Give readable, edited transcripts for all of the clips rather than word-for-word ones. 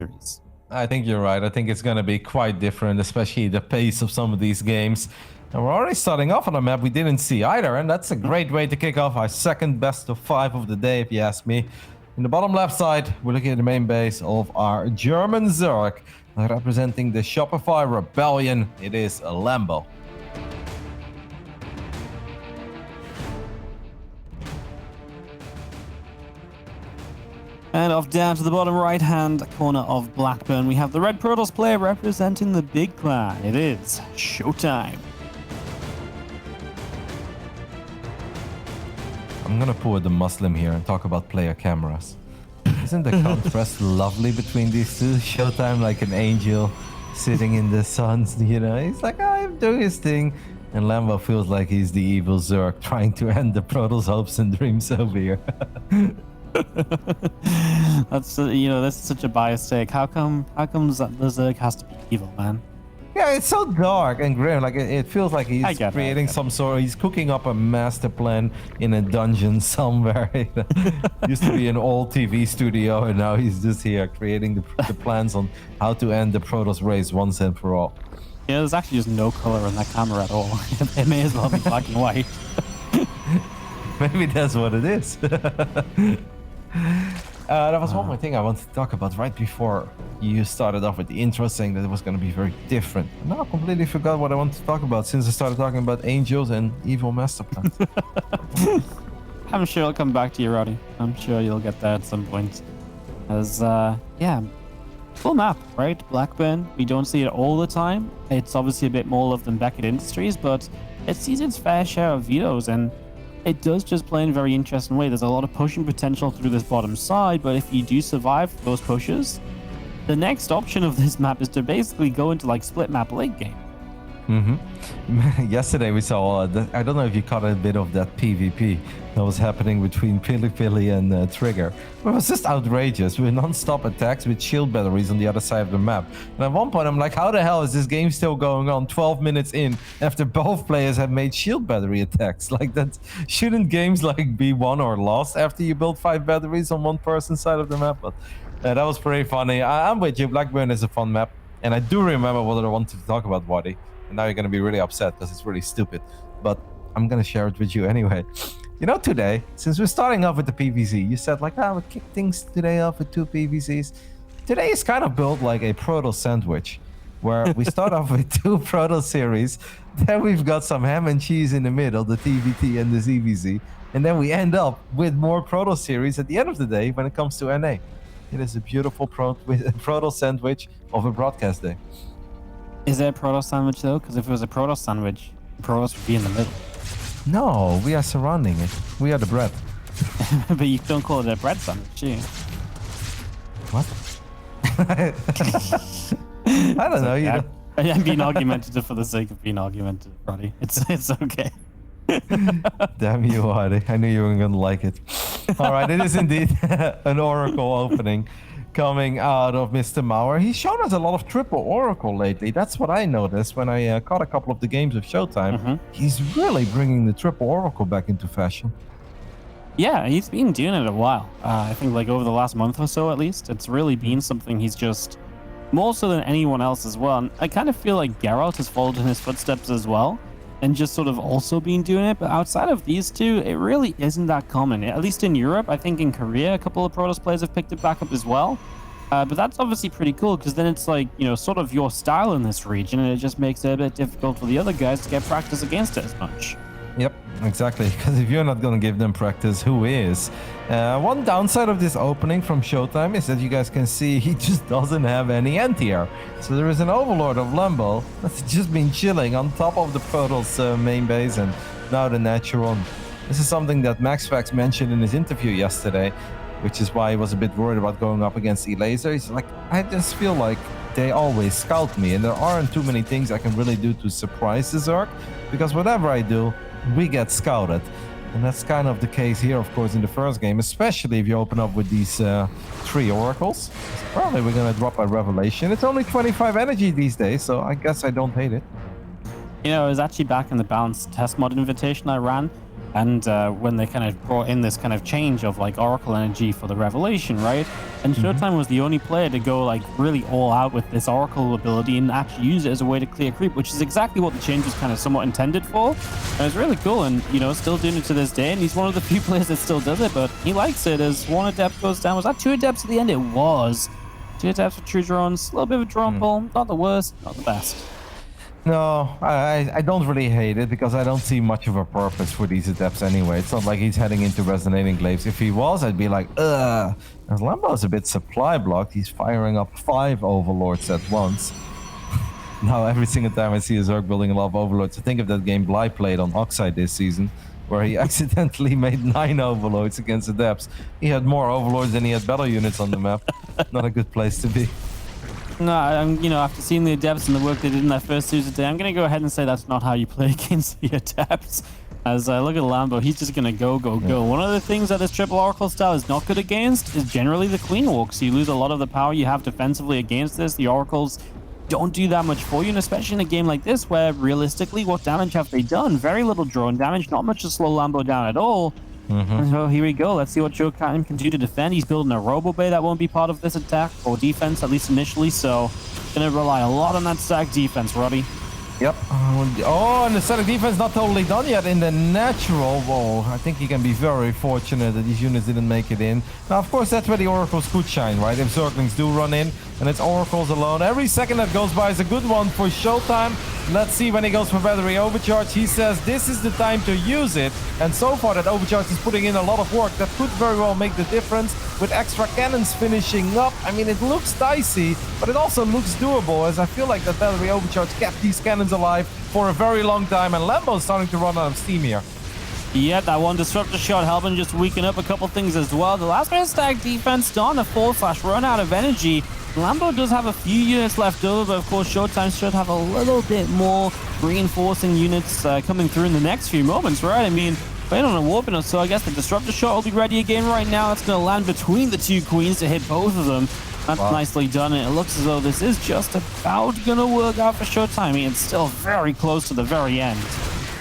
series. I think you're right. I think it's going to be quite different, especially the pace of some of these games. And we're already starting off on a map we didn't see either, and that's a great way to kick off our second best of 5 of the day, if you ask me. In the bottom left side, we're looking at the main base of our German Zerg, representing the Shopify Rebellion. It is a Lambo. And off down to the bottom right-hand corner of Blackburn, we have the Red Protoss player representing the big clan. It is ShoWTimE. I'm gonna pull the Muslim here and talk about player cameras. Isn't the contrast lovely between these two? ShoWTimE like an angel sitting in the sun, you know? He's like, oh, I'm doing his thing. And Lambo feels like he's the evil Zerg trying to end the Protoss hopes and dreams over here. That's that's such a biased take. How come the Zerg has to be evil, man? Yeah, it's so dark and grim. Like it feels like he's creating some sort of, he's cooking up a master plan in a dungeon somewhere. Used to be an old TV studio, and now he's just here creating the plans on how to end the Protoss race once and for all. Yeah, there's actually just no color in that camera at all. It may as well be black and white. Maybe that's what it is. That was one more thing I wanted to talk about right before you started off with the intro, saying that it was going to be very different. Now I completely forgot what I wanted to talk about since I started talking about angels and evil master plans. I'm sure it'll come back to you, Roddy. I'm sure you'll get there at some point. As, yeah, full map, right? Blackburn, we don't see it all the time. It's obviously a bit more love than Beckett Industries, but it sees its fair share of vetoes, and it does just play in a very interesting way. There's a lot of pushing potential through this bottom side, but if you do survive those pushes, the next option of this map is to basically go into like split map late game. Yesterday we saw, I don't know if you caught a bit of that PvP that was happening between Pili and Trigger. It was just outrageous with non-stop attacks with shield batteries on the other side of the map. And at one point I'm like, how the hell is this game still going on 12 minutes in after both players have made shield battery attacks? Like that, shouldn't games like be won or lost after you build 5 batteries on one person's side of the map? But that was pretty funny. I'm with you, Blackburn is a fun map. And I do remember what I wanted to talk about, Waddy. And now you're going to be really upset because it's really stupid. But I'm going to share it with you anyway. You know, today, since we're starting off with the PVZ, you said like, we'll kick things today off with 2 PVZs. Today is kind of built like a Protoss sandwich, where we start off with 2 Protoss series. Then we've got some ham and cheese in the middle, the TVT and the ZVZ. And then we end up with more Protoss series at the end of the day when it comes to NA. It is a beautiful Protoss sandwich of a broadcast day. Is there a Protoss sandwich though? Because if it was a Protoss sandwich, Protoss would be in the middle. No, we are surrounding it. We are the bread. But you don't call it a bread sandwich, do you? What? I don't know. You I'm being argumentative for the sake of being argumentative, Roddy. It's okay. Damn you, Hardy. I knew you were going to like it. All right, it is indeed an Oracle opening coming out of Mr. Mauer. He's shown us a lot of triple Oracle lately. That's what I noticed when I caught a couple of the games of ShoWTimE. He's really bringing the triple Oracle back into fashion. Yeah, he's been doing it a while. I think like over the last month or so at least. It's really been something he's just more so than anyone else as well. And I kind of feel like Geralt has followed in his footsteps as well and just sort of also been doing it. But outside of these two, it really isn't that common. At least in Europe, I think in Korea, a couple of Protoss players have picked it back up as well. But that's obviously pretty cool because then it's like, you know, sort of your style in this region, and it just makes it a bit difficult for the other guys to get practice against it as much. Yep, exactly. Because if you're not going to give them practice, who is? One downside of this opening from ShoWTimE is that you guys can see he just doesn't have any anti-air. So there is an Overlord of Lambo that's just been chilling on top of the Protoss main base and now the natural. This is something that MaxFax mentioned in his interview yesterday, which is why he was a bit worried about going up against E-Laser. He's like, I just feel like they always scout me and there aren't too many things I can really do to surprise the Zerg, because whatever I do, we get scouted. And that's kind of the case here, of course, in the first game, especially if you open up with these 3 Oracles. Probably we're going to drop a Revelation. It's only 25 energy these days, so I guess I don't hate it. You know, I was actually back in the balanced test mod invitation I ran. And when they kind of brought in this kind of change of like Oracle energy for the Revelation, right? And ShoWTimE was the only player to go like really all out with this Oracle ability and actually use it as a way to clear creep, which is exactly what the change was kind of somewhat intended for. And it's really cool, and you know, still doing it to this day. And he's one of the few players that still does it, but he likes it as one adept goes down. Was that 2 adepts at the end? It was 2 adepts with true drones. A little bit of a drone pull, not the worst, not the best. No, I don't really hate it because I don't see much of a purpose for these adepts anyway. It's not like he's heading into resonating glaives. If he was, I'd be like, ugh. As Lambo is a bit supply blocked, he's firing up 5 overlords at once. Now every single time I see a Zerg building a lot of overlords, I think of that game Bly played on Oxide this season, where he accidentally made 9 overlords against adepts. He had more overlords than he had battle units on the map. Not a good place to be. No, I'm, you know, after seeing the adepts and the work they did in that first series today, I'm going to go ahead and say that's not how you play against the adepts. As I look at Lambo, he's just going to go. One of the things that this triple Oracle style is not good against is generally the Queen Walks. You lose a lot of the power you have defensively against this. The Oracles don't do that much for you, and especially in a game like this where realistically, what damage have they done? Very little drone damage, not much to slow Lambo down at all. So here we go. Let's see what ShoWTimE can do to defend. He's building a Robo Bay that won't be part of this attack or defense, at least initially. So gonna rely a lot on that stack defense, Roddy. Yep. Oh, and the static defense not totally done yet in the natural. Whoa, I think he can be very fortunate that these units didn't make it in. Now, of course, that's where the Oracles could shine, right? If Zerglings do run in, and it's Oracles alone. Every second that goes by is a good one for ShoWTimE. Let's see when he goes for battery overcharge. He says this is the time to use it. And so far, that overcharge is putting in a lot of work. That could very well make the difference with extra cannons finishing up. I mean, it looks dicey, but it also looks doable, as I feel like that battery overcharge kept these cannons alive for a very long time. And Lambo's starting to run out of steam here. Yeah, that one disruptor shot helping just weaken up a couple things as well. The last bit of stack defense done, a 4-flash run out of energy. Lambo does have a few units left over, but of course ShoWTimE should have a little bit more reinforcing units coming through in the next few moments, right? I mean, playing on a warping, so I guess the disruptor shot will be ready again right now. It's going to land between the 2 queens to hit both of them. That's nicely done, and it looks as though this is just about going to work out for ShoWTimE. I mean, it's still very close to the very end.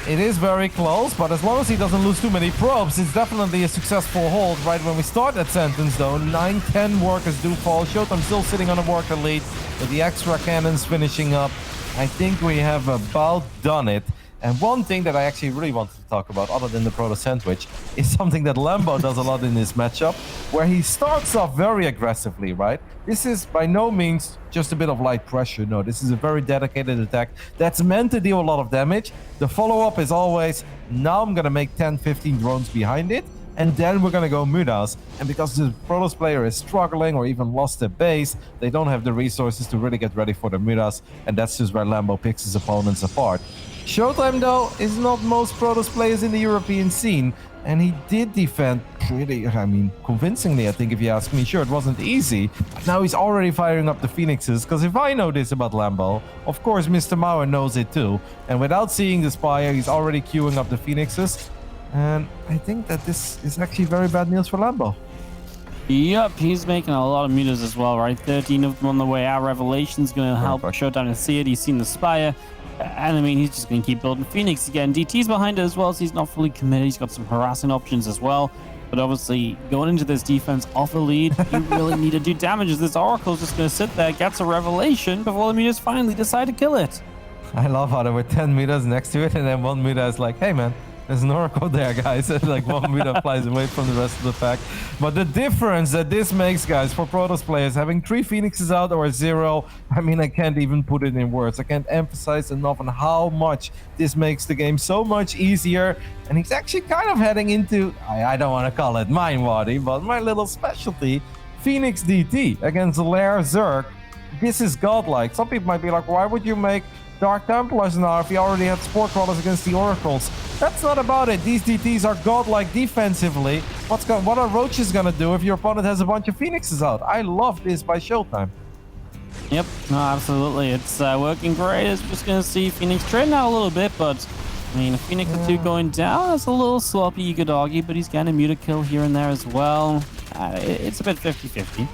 It is very close, but as long as he doesn't lose too many probes, it's definitely a successful hold. Right when we start that sentence, though, 9-10 workers do fall. ShoWTimE still sitting on a worker lead with the extra cannons finishing up. I think we have about done it. And one thing that I actually really wanted to talk about, other than the Proto Sandwich, is something that Lambo does a lot in this matchup, where he starts off very aggressively, right? This is by no means just a bit of light pressure. No, this is a very dedicated attack that's meant to deal a lot of damage. The follow-up is always, now I'm going to make 10, 15 drones behind it, and then we're going to go Mudas. And because the Protoss player is struggling or even lost their base, they don't have the resources to really get ready for the Mudas, and that's just where Lambo picks his opponents apart. ShoWTimE, though, is not most Protoss players in the European scene, and he did defend pretty, I mean, convincingly, I think, if you ask me. Sure, it wasn't easy, but now he's already firing up the Phoenixes, because if I know this about Lambo, of course Mr. Mauer knows it too, and without seeing the Spire, he's already queuing up the Phoenixes, and I think that this is actually very bad news for Lambo. Yep, he's making a lot of meters as well, right? 13 of them on the way out. Revelation's going to help ShoWTimE to see it. He's seen the Spire. And I mean, he's just going to keep building Phoenix again. DT's behind it as well, so he's not fully committed. He's got some harassing options as well. But obviously, going into this defense off a lead, you really need to do damage. As this Oracle's just going to sit there, gets a Revelation before the meters finally decide to kill it. I love how there were 10 meters next to it, and then 1 meter is like, hey man, there's an Oracle there, guys. Like 1 meter flies away from the rest of the pack. But the difference that this makes, guys, for Protoss players, having 3 Phoenixes out or 0, I mean, I can't even put it in words. I can't emphasize enough on how much this makes the game so much easier. And he's actually kind of heading into, I don't want to call it mine, Waddy, but my little specialty, Phoenix DT against Lair Zerg. This is godlike. Some people might be like, why would you make Dark Templars now if you already had Spore Crawlers against the Oracles? That's not about it. These DTs are godlike defensively. What are Roaches gonna do if your opponent has a bunch of Phoenixes out? I love this by ShoWTimE. Yep, no, absolutely. It's working great. It's just gonna see Phoenix trading out a little bit, but I mean, a Phoenix or 2 going down is a little sloppy, you could argue, but he's getting a muta kill here and there as well. It's a bit 50-50.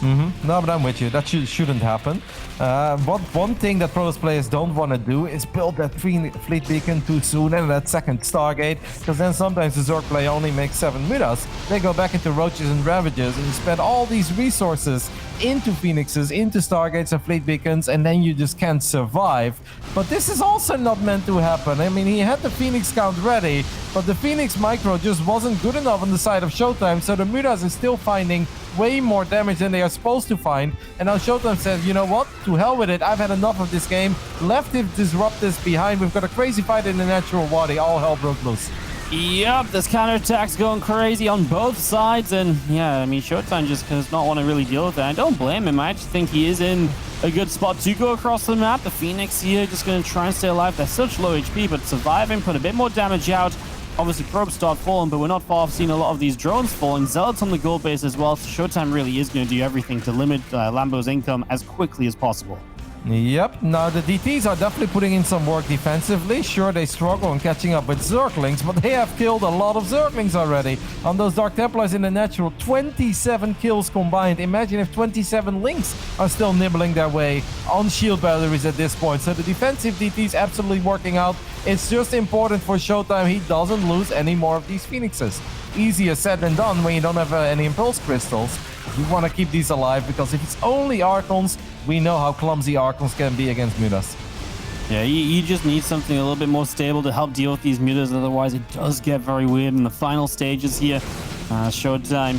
No, but I'm with you. That shouldn't happen. One thing that Protoss players don't want to do is build that fleet beacon too soon and that second Stargate, because then sometimes the Zerg player only makes 7 mutas. They go back into Roaches and Ravages and you spend all these resources into Phoenixes, into Stargates and fleet beacons, and then you just can't survive. But this is also not meant to happen. I mean, he had the Phoenix count ready, but the Phoenix micro just wasn't good enough on the side of ShoWTimE, so the mutas is still finding way more damage than they are supposed to find. And now ShoWTimE says, you know what, to hell with it, I've had enough of this game, left it disrupt this behind, we've got a crazy fight in the natural wadi, all hell broke loose. Yep, this counterattack's going crazy on both sides, and yeah, I mean, ShoWTimE just does not want to really deal with that. I don't blame him. I actually think he is in a good spot to go across the map. The Phoenix here just going to try and stay alive. They're such low HP, but surviving, put a bit more damage out. Obviously, probes start falling, but we're not far off seeing a lot of these drones falling. Zealots on the gold base as well, so ShoWTimE really is going to do everything to limit Lambo's income as quickly as possible. Yep, now the DTs are definitely putting in some work defensively. Sure, they struggle on catching up with Zerglings, but they have killed a lot of Zerglings already. On those Dark Templars in the natural, 27 kills combined. Imagine if 27 Lynx are still nibbling their way on shield batteries at this point. So the defensive DTs absolutely working out. It's just important for ShoWTimE he doesn't lose any more of these Phoenixes. Easier said than done when you don't have any Impulse Crystals. You want to keep these alive, because if it's only Archons, we know how clumsy Archons can be against mutas. Yeah, you just need something a little bit more stable to help deal with these mutas, otherwise it does get very weird in the final stages here. ShoWTimE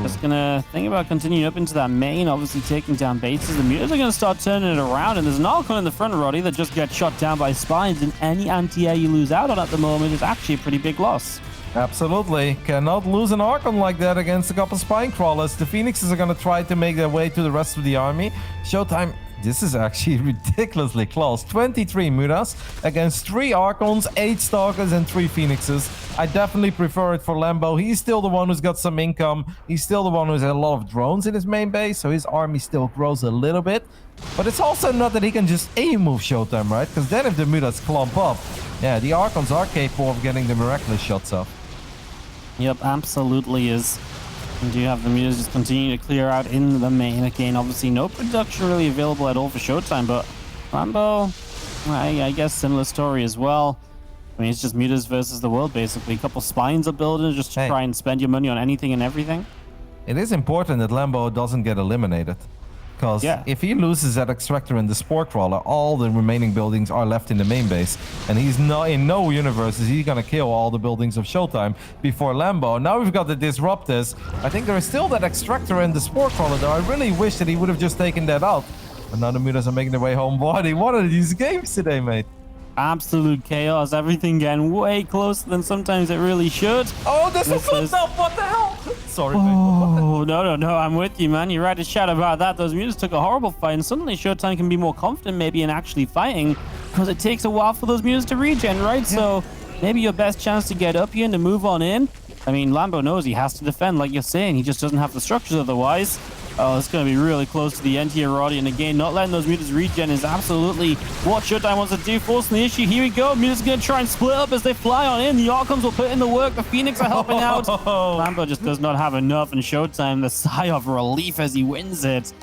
just gonna think about continuing up into that main, obviously taking down bases. The mutas are gonna start turning it around, and there's an Archon in the front, Roddy, that just gets shot down by spines, and any anti-air you lose out on at the moment is actually a pretty big loss. Absolutely. Cannot lose an Archon like that against a couple Spine Crawlers. The Phoenixes are going to try to make their way to the rest of the army. ShoWTimE, this is actually ridiculously close. 23 mutas against 3 Archons, 8 Stalkers, and 3 Phoenixes. I definitely prefer it for Lambo. He's still the one who's got some income. He's still the one who's had a lot of drones in his main base, so his army still grows a little bit. But it's also not that he can just A-move ShoWTimE, right? Because then if the mutas clump up, yeah, the Archons are capable of getting the miraculous shots off. Yep, absolutely is. And you have the mutas just continue to clear out in the main. Again, obviously no production really available at all for ShoWTimE, but Lambo, I guess similar story as well. I mean, it's just mutas versus the world, basically. A couple spines are building just to try and spend your money on anything and everything. It is important that Lambo doesn't get eliminated. Because if he loses that Extractor and the Spore Crawler, all the remaining buildings are left in the main base. And he's not in no universe is he gonna kill all the buildings of ShoWTimE before Lambo. Now we've got the Disruptors. I think there is still that Extractor and the Spore Crawler though. I really wish that he would have just taken that out. But now the mutas are making their way home. What are these games today, mate? Absolute chaos. Everything getting way closer than sometimes it really should. Oh, this is up. What the hell? Sorry, oh, no. I'm with you, man. You're right to shout about that. Those mutas took a horrible fight, and suddenly ShoWTimE can be more confident maybe in actually fighting, because it takes a while for those mutas to regen, right? Yeah. So maybe your best chance to get up here and to move on in. I mean, Lambo knows he has to defend, like you're saying. He just doesn't have the structures otherwise. Oh, it's going to be really close to the end here, Roddy. And again, not letting those mutas regen is absolutely what ShoWTimE wants to do. Forcing the issue. Here we go. Mutas going to try and split up as they fly on in. The Archons will put in the work. The Phoenix are helping out. Lambo just does not have enough. And ShoWTimE, the sigh of relief as he wins it.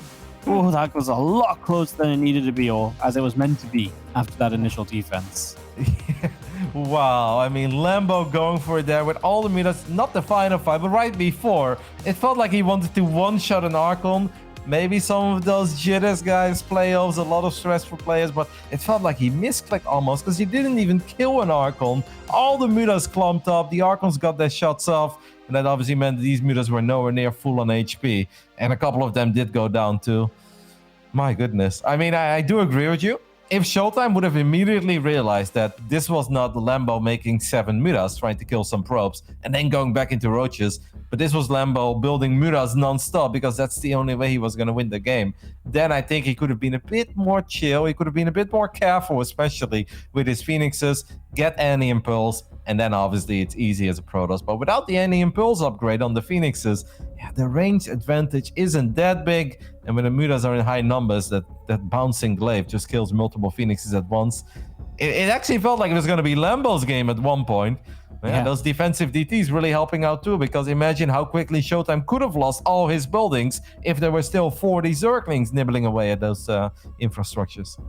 Oh, that was a lot closer than it needed to be, or as it was meant to be after that initial defense. Wow, I mean, Lambo going for it there with all the mutas, not the final fight, but right before. It felt like he wanted to one-shot an Archon. Maybe some of those jitters guys, playoffs, a lot of stress for players, but it felt like he misclicked almost because he didn't even kill an Archon. All the mutas clumped up, the Archons got their shots off, and that obviously meant these mutas were nowhere near full on HP. And a couple of them did go down too. My goodness. I mean, I do agree with you. If ShoWTimE would have immediately realized that this was not Lambo making 7 mutas trying to kill some probes and then going back into roaches, but this was Lambo building mutas non-stop because that's the only way he was going to win the game, then I think he could have been a bit more chill. He could have been a bit more careful, especially with his Phoenixes, get anti-impulse, and then obviously it's easy as a Protoss. But without the anti-impulse upgrade on the Phoenixes, yeah, the range advantage isn't that big. And when the mutas are in high numbers, that bouncing glaive just kills multiple Phoenixes at once. it actually felt like it was going to be Lambo's game at one point. Yeah, those defensive DTs really helping out too, because imagine how quickly ShoWTimE could have lost all his buildings if there were still 40 Zerglings nibbling away at those infrastructures.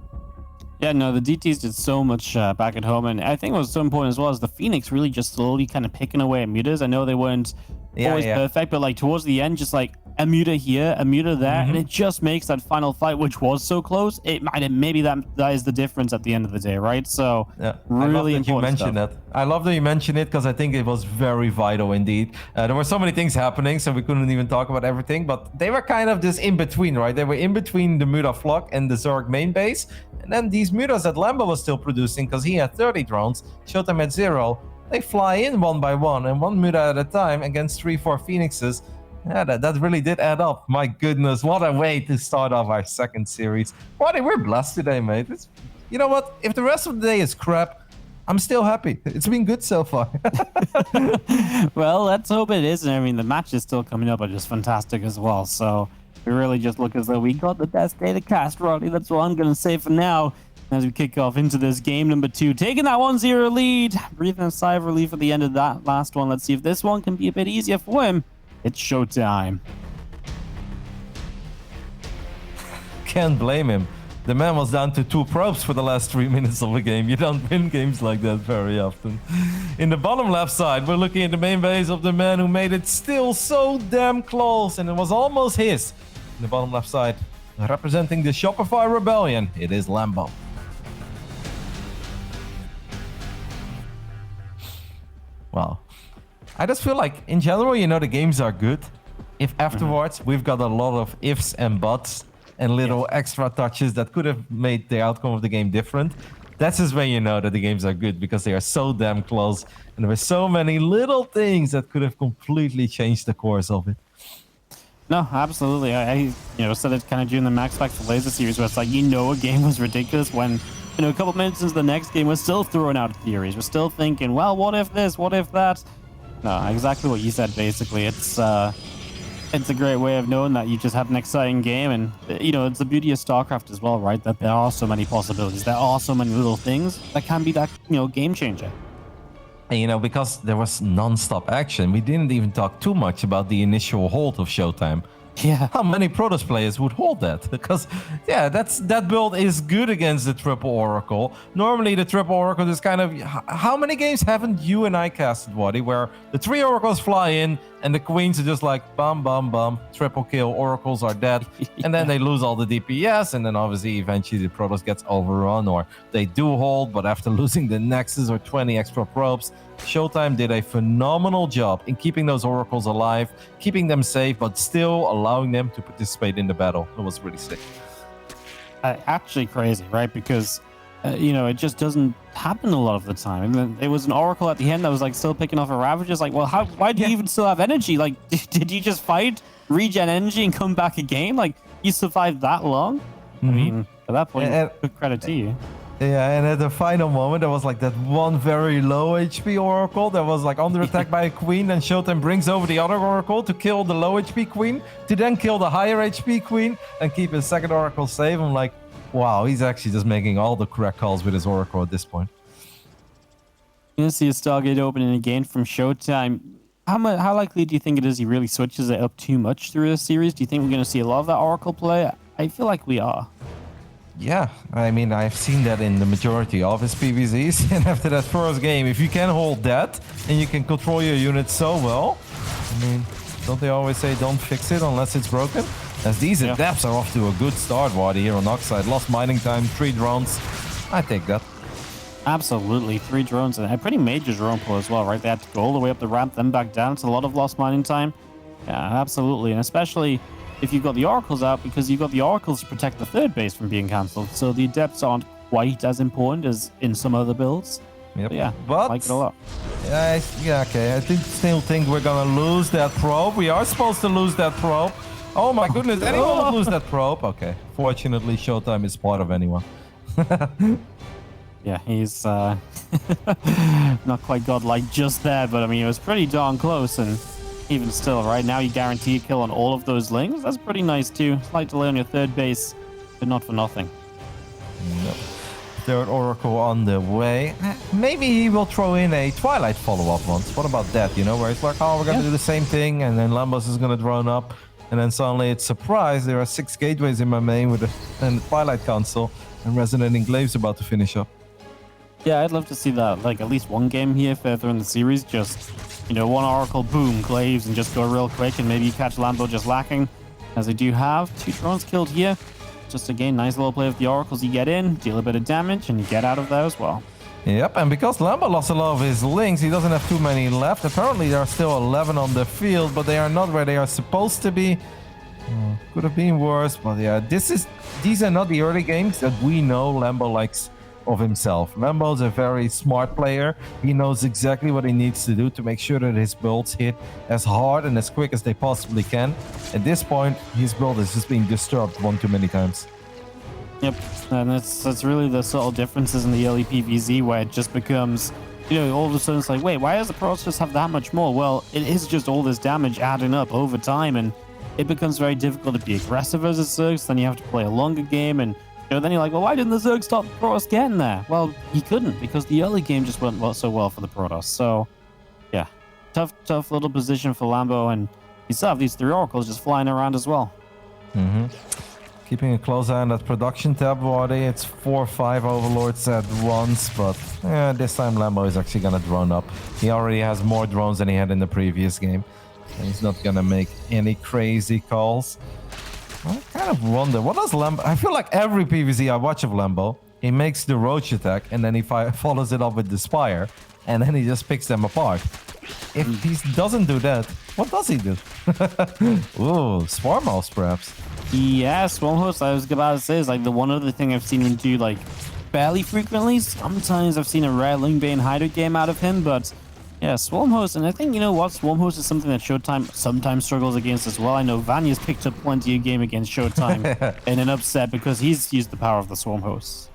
Yeah, no, the DTs did so much back at home, and I think what was so important as well is the Phoenix really just slowly kind of picking away at mutas. I know they weren't always perfect, but like towards the end, just like a muta here, a muta there, and it just makes that final fight, which was so close. It might have, maybe that is the difference at the end of the day, right? So really important. You mentioned that. I love that you mentioned it because I think it was very vital indeed. There were so many things happening, so we couldn't even talk about everything, but they were kind of just in between, right? They were in between the muta flock and the Zerg main base. And then these mutas that Lambo was still producing, because he had 30 drones, ShoWTimE at 0. They fly in one by one, and one muta at a time against 3-4 Phoenixes. Yeah, that really did add up. My goodness, what a way to start off our second series. Buddy, we're blessed today, mate. You know what? If the rest of the day is crap, I'm still happy. It's been good so far. Well, let's hope it is. And I mean, the matches still coming up are just fantastic as well. So we really just look as though we got the best day to cast, Roddy. That's what I'm going to say for now as we kick off into this game number 2. Taking that 1-0 lead. Breathing a sigh of relief at the end of that last one. Let's see if this one can be a bit easier for him. It's ShoWTimE. Can't blame him. The man was down to 2 probes for the last 3 minutes of a game. You don't win games like that very often. In the bottom left side, we're looking at the main base of the man who made it still so damn close, and it was almost his. In the bottom left side, representing the Shopify Rebellion, it is Lambo. Wow. I just feel like, in general, you know, the games are good. If afterwards we've got a lot of ifs and buts and little extra touches that could have made the outcome of the game different, that's just when you know that the games are good, because they are so damn close and there were so many little things that could have completely changed the course of it. No, absolutely. I said it kind of during the Max Pack for Laser series, where it's like, a game was ridiculous when, a couple minutes into the next game, we're still throwing out theories. We're still thinking, well, what if this? What if that? No, exactly what you said, basically. It's a great way of knowing that you just had an exciting game, and, it's the beauty of StarCraft as well, right? That there are so many possibilities. There are so many little things that can be that, game changer. And, because there was non-stop action, we didn't even talk too much about the initial hold of ShoWTimE. Yeah. How many Protoss players would hold that? Because, that build is good against the Triple Oracle. Normally, the Triple Oracle is kind of... How many games haven't you and I casted, Waddy, where the 3 Oracles fly in and the Queens are just like, bum, bum, bum, triple kill, Oracles are dead, and then they lose all the DPS, and then obviously eventually the Protoss gets overrun, or they do hold, but after losing the Nexus or 20 extra probes, ShoWTimE did a phenomenal job in keeping those Oracles alive, keeping them safe, but still allowing them to participate in the battle. It was really sick. Actually crazy, right? Because, it just doesn't happen a lot of the time. And then it was an Oracle at the end that was like still picking off a Ravager. Like, well, why do you even still have energy? Like, did you just fight, regen energy, and come back again? Like, you survived that long? I mean, at that point, good credit to you. Yeah, and at the final moment, there was like that one very low HP Oracle that was like under attack by a Queen, and ShoWTimE brings over the other Oracle to kill the low HP Queen, to then kill the higher HP Queen and keep his second Oracle safe. I'm like, wow, he's actually just making all the correct calls with his Oracle at this point. You're going to see a Stargate opening again from ShoWTimE. How likely do you think it is he really switches it up too much through this series? Do you think we're going to see a lot of that Oracle play? I feel like we are. Yeah, I mean, I've seen that in the majority of his PVZs. And after that first game, if you can hold that and you can control your unit so well, I mean, don't they always say don't fix it unless it's broken? As these adepts are off to a good start, Waddy, here on Oxide. Lost mining time, 3 drones. I take that. Absolutely, 3 drones, and a pretty major drone pull as well, right? They had to go all the way up the ramp, then back down. It's a lot of lost mining time. Yeah, absolutely, and especially if you've got the Oracles out, because you've got the Oracles to protect the 3rd base from being cancelled. So the Adepts aren't quite as important as in some other builds. Yep. But yeah, but I like it a lot. Yeah, okay. I still think we're gonna lose that probe. We are supposed to lose that probe. Oh my goodness, anyone would lose that probe? Okay. Fortunately, ShoWTimE is part of anyone. Yeah, he's not quite godlike just there, but I mean, it was pretty darn close, and even still, right now you guarantee a kill on all of those lings. That's pretty nice too. Slight delay on your 3rd base, but not for nothing. No. Third Oracle on the way. Maybe he will throw in a Twilight follow-up once. What about that, you know, where it's like, oh, we're going to do the same thing, and then Lambos is going to drone up, and then suddenly it's surprise, there are 6 gateways in my main with a Twilight console, and Resonating Glaive's about to finish up. Yeah, I'd love to see that, like, at least one game here further in the series, just, you know, one Oracle, boom, Glaives, and just go real quick, and maybe you catch Lambo just lacking, as they do have 2 drones killed here. Just again, nice little play with the Oracles. You get in, deal a bit of damage, and you get out of there as well. Yep, and because Lambo lost a lot of his links, he doesn't have too many left. Apparently, there are still 11 on the field, but they are not where they are supposed to be. Could have been worse, but yeah, these are not the early games that we know Lambo likes of himself. Lambo's a very smart player. He knows exactly what he needs to do to make sure that his builds hit as hard and as quick as they possibly can. At this point, his build is just being disturbed one too many times. Yep, and that's really the subtle differences in the early PvZ where it just becomes, you know, all of a sudden it's like, wait, why does the Protoss just have that much more? Well, it is just all this damage adding up over time, and it becomes very difficult to be aggressive as a Zerg. Then you have to play a longer game, and you know, then you're like, well, why didn't the Zerg stop the Protoss getting there? Well, he couldn't, because the early game just went so well for the Protoss. So, yeah, tough little position for Lambo, and you still have these 3 Oracles just flying around as well. Keeping a close eye on that production tab, Wadi. It's 4 or 5 Overlords at once, but this time Lambo is actually going to drone up. He already has more drones than he had in the previous game, and he's not going to make any crazy calls. I kind of wonder, what does Lambo... I feel like every PvZ I watch of Lambo, he makes the Roach attack, and then he follows it up with the Spire, and then he just picks them apart. If he doesn't do that, what does he do? Ooh, Swarm House, perhaps. Yeah, Swarm Host, I was about to say, is like the one other thing I've seen him do, like, fairly frequently. Sometimes I've seen a rare Lingbane Hideout game out of him, but yeah, Swarm Host, and I think, you know what, Swarm Host is something that ShoWTimE sometimes struggles against as well. I know Vanya's picked up plenty of game against ShoWTimE in an upset because he's used the power of the Swarm Host.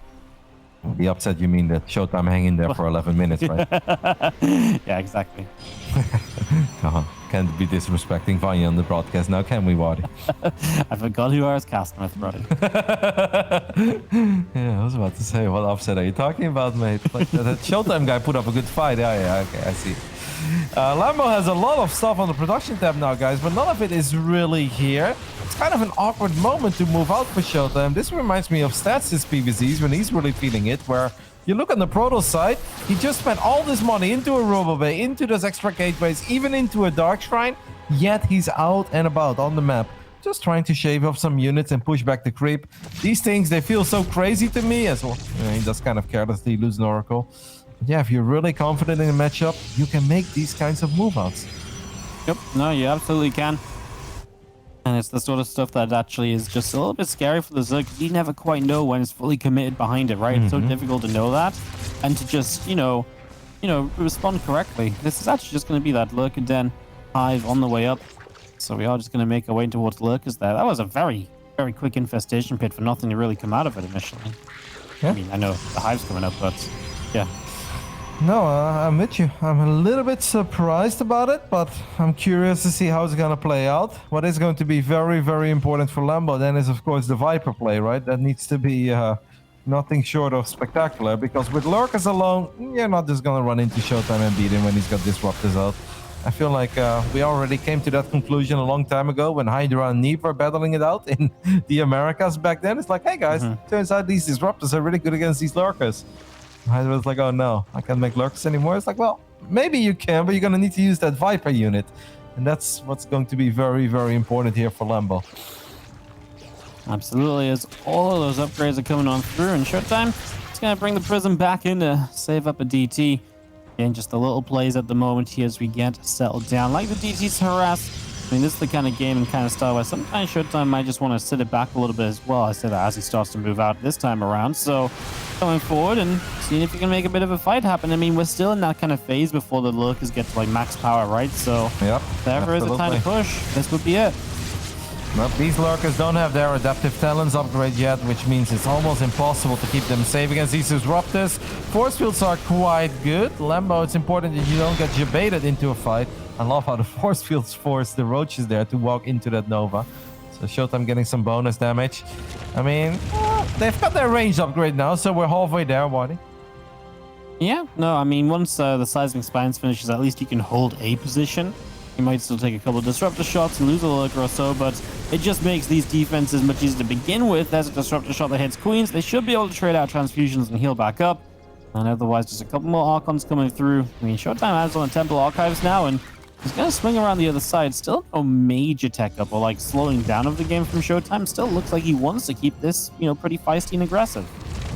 The upset, you mean that ShoWTimE hang in there for 11 minutes, right? Yeah, exactly. Can't be disrespecting Vanya on the broadcast now, can we, Wadi? I forgot who I was casting with, brother. Yeah, I was about to say, what upset are you talking about, mate? Like, that ShoWTimE guy put up a good fight. Yeah, okay, I see. Lambo has a lot of stuff on the production tab now, guys, but none of it is really here. It's kind of an awkward moment to move out for ShoWTimE. This reminds me of Stats' PvZs when he's really feeling it, where you look on the Protoss side, he just spent all this money into a Robo Bay, into those extra gateways, even into a Dark Shrine, yet he's out and about on the map, just trying to shave off some units and push back the creep. These things, they feel so crazy to me as well. He does kind of carelessly lose an Oracle. But yeah, if you're really confident in a matchup, you can make these kinds of move-outs. Yep, no, you absolutely can. And it's the sort of stuff that actually is just a little bit scary for the Zerg, because you never quite know when it's fully committed behind it, right? It's so difficult to know that, and to just, you know, respond correctly. This is actually just going to be that Lurker Den hive on the way up. So we are just going to make our way towards Lurkers there. That was a very, very quick infestation pit for nothing to really come out of it initially. Yeah. I mean, I know the hive's coming up, but yeah. No, I'm with you. I'm a little bit surprised about it, but I'm curious to see how it's going to play out. What is going to be very, very important for Lambo then is, of course, the Viper play, right? That needs to be nothing short of spectacular, because with Lurkers alone, you're not just going to run into ShoWTimE and beat him when he's got Disruptors out. I feel like we already came to that conclusion a long time ago when Hydra and Neve were battling it out in the Americas back then. It's like, hey guys, turns out these Disruptors are really good against these Lurkers. Hydra was like, oh no, I can't make Lurkers anymore. It's like, well, maybe you can, but you're going to need to use that Viper unit. And that's what's going to be very, very important here for Lambo. Absolutely, as all of those upgrades are coming on through in ShoWTimE, it's going to bring the Prism back in to save up a DT. Again, just the little plays at the moment here as we get settled down. Like the DT's harass. I mean, this is the kind of game and kind of style where sometimes ShoWTimE might just want to sit it back a little bit as well. I say that as he starts to move out this time around. So going forward and seeing if you can make a bit of a fight happen. I mean, we're still in that kind of phase before the Lurkers get to like max power, right? So yep, if there ever is a time to push, this would be it. Well, these Lurkers don't have their Adaptive Talents upgrade yet, which means it's almost impossible to keep them safe against these Disruptors. Force fields are quite good. Lambo, it's important that you don't get jebaited into a fight. I love how the force fields force the Roaches there to walk into that Nova. So ShoWTimE getting some bonus damage. I mean, they've got their range upgrade now, so we're halfway there, Waddy. Yeah, no, I mean, once the seismic spines finishes, at least you can hold a position. You might still take a couple of disruptor shots and lose a lurker or so, but it just makes these defenses much easier to begin with. There's a disruptor shot that hits queens. They should be able to trade out transfusions and heal back up. And otherwise, just a couple more Archons coming through. I mean, ShoWTimE has on Temple Archives now, and he's going to swing around the other side. Still no major tech up or like slowing down of the game from ShoWTimE. Still looks like he wants to keep this, you know, pretty feisty and aggressive.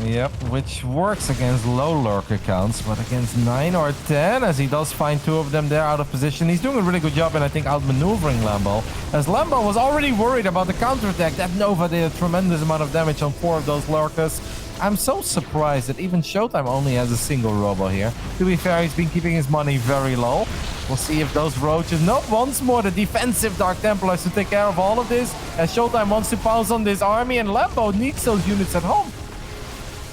Yep, which works against low lurker counts, but against 9 or 10, as he does find 2 of them there out of position. He's doing a really good job, and I think outmaneuvering Lambo, as Lambo was already worried about the counterattack. That Nova did a tremendous amount of damage on 4 of those lurkers. I'm so surprised that even ShoWTimE only has a single robo here. To be fair, he's been keeping his money very low. We'll see if those roaches... Nope, once more the defensive Dark Templars to take care of all of this, as ShoWTimE wants to pounce on this army, and Lambo needs those units at home.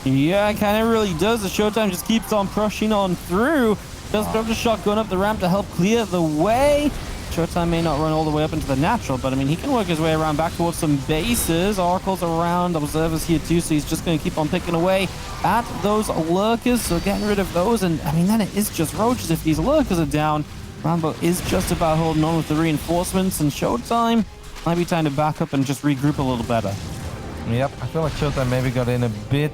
Yeah, it kind of really does. The ShoWTimE just keeps on pushing on through. Does Dr. Shot going up the ramp to help clear the way? ShoWTimE may not run all the way up into the natural, but I mean, he can work his way around back towards some bases. Oracle's around, Observer's here too, so he's just going to keep on picking away at those lurkers. So getting rid of those, and I mean, then it is just roaches if these lurkers are down. Lambo is just about holding on with the reinforcements, and ShoWTimE might be time to back up and just regroup a little better. Yep, I feel like ShoWTimE maybe got in a bit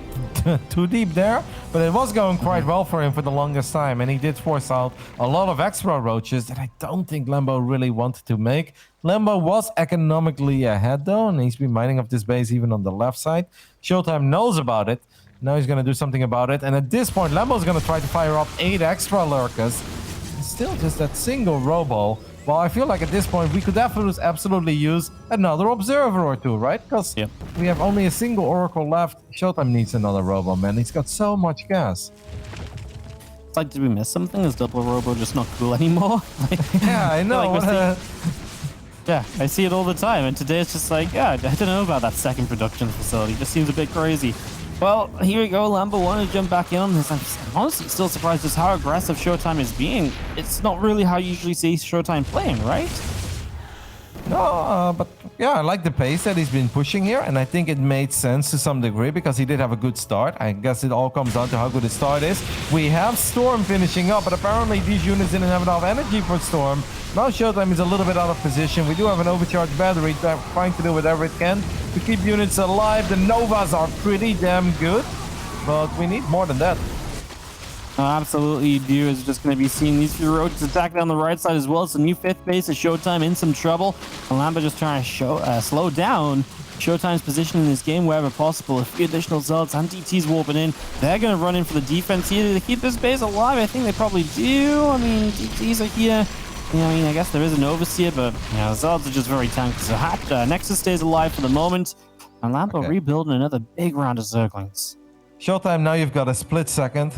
too deep there, but it was going quite well for him for the longest time, and he did force out a lot of extra roaches that I don't think Lambo really wanted to make. Lambo was economically ahead though, and he's been mining up this base even on the left side. ShoWTimE knows about it. Now he's going to do something about it, and at this point Lambo's going to try to fire up 8 extra lurkers. It's still just that single robo. Well, I feel like at this point we could absolutely use another observer or 2, right? Because we have only a single oracle left. ShoWTimE needs another robo, man. He's got so much gas. It's like, did we miss something? Is double robo just not cool anymore? Yeah, I know. Yeah, I see it all the time. And today it's just like, yeah, I don't know about that second production facility. It just seems a bit crazy. Well, here we go. Lambo wanted to jump back in on this. I'm honestly still surprised just how aggressive ShoWTimE is being. It's not really how you usually see ShoWTimE playing, right? No, but yeah, I like the pace that he's been pushing here, and I think it made sense to some degree because he did have a good start. I guess it all comes down to how good his start is. We have Storm finishing up, but apparently these units didn't have enough energy for Storm. Now ShoWTimE is a little bit out of position. We do have an overcharged battery trying to do whatever it can to keep units alive. The Novas are pretty damn good, but we need more than that. Absolutely, you do. Is just going to be seeing these few roaches attack down the right side as well. It's a new 5th base of ShoWTimE in some trouble. And Lambo just trying to slow down ShoWTimE's position in this game wherever possible. A few additional zealots and DTs warping in. They're going to run in for the defense here to keep this base alive. I think they probably do. I mean, DTs are here. You know, I mean, I guess there is an overseer, but you know, zealots are just very tanky. So Nexus stays alive for the moment. And Lambo rebuilding another big round of Zerglings. ShoWTimE, now you've got a split second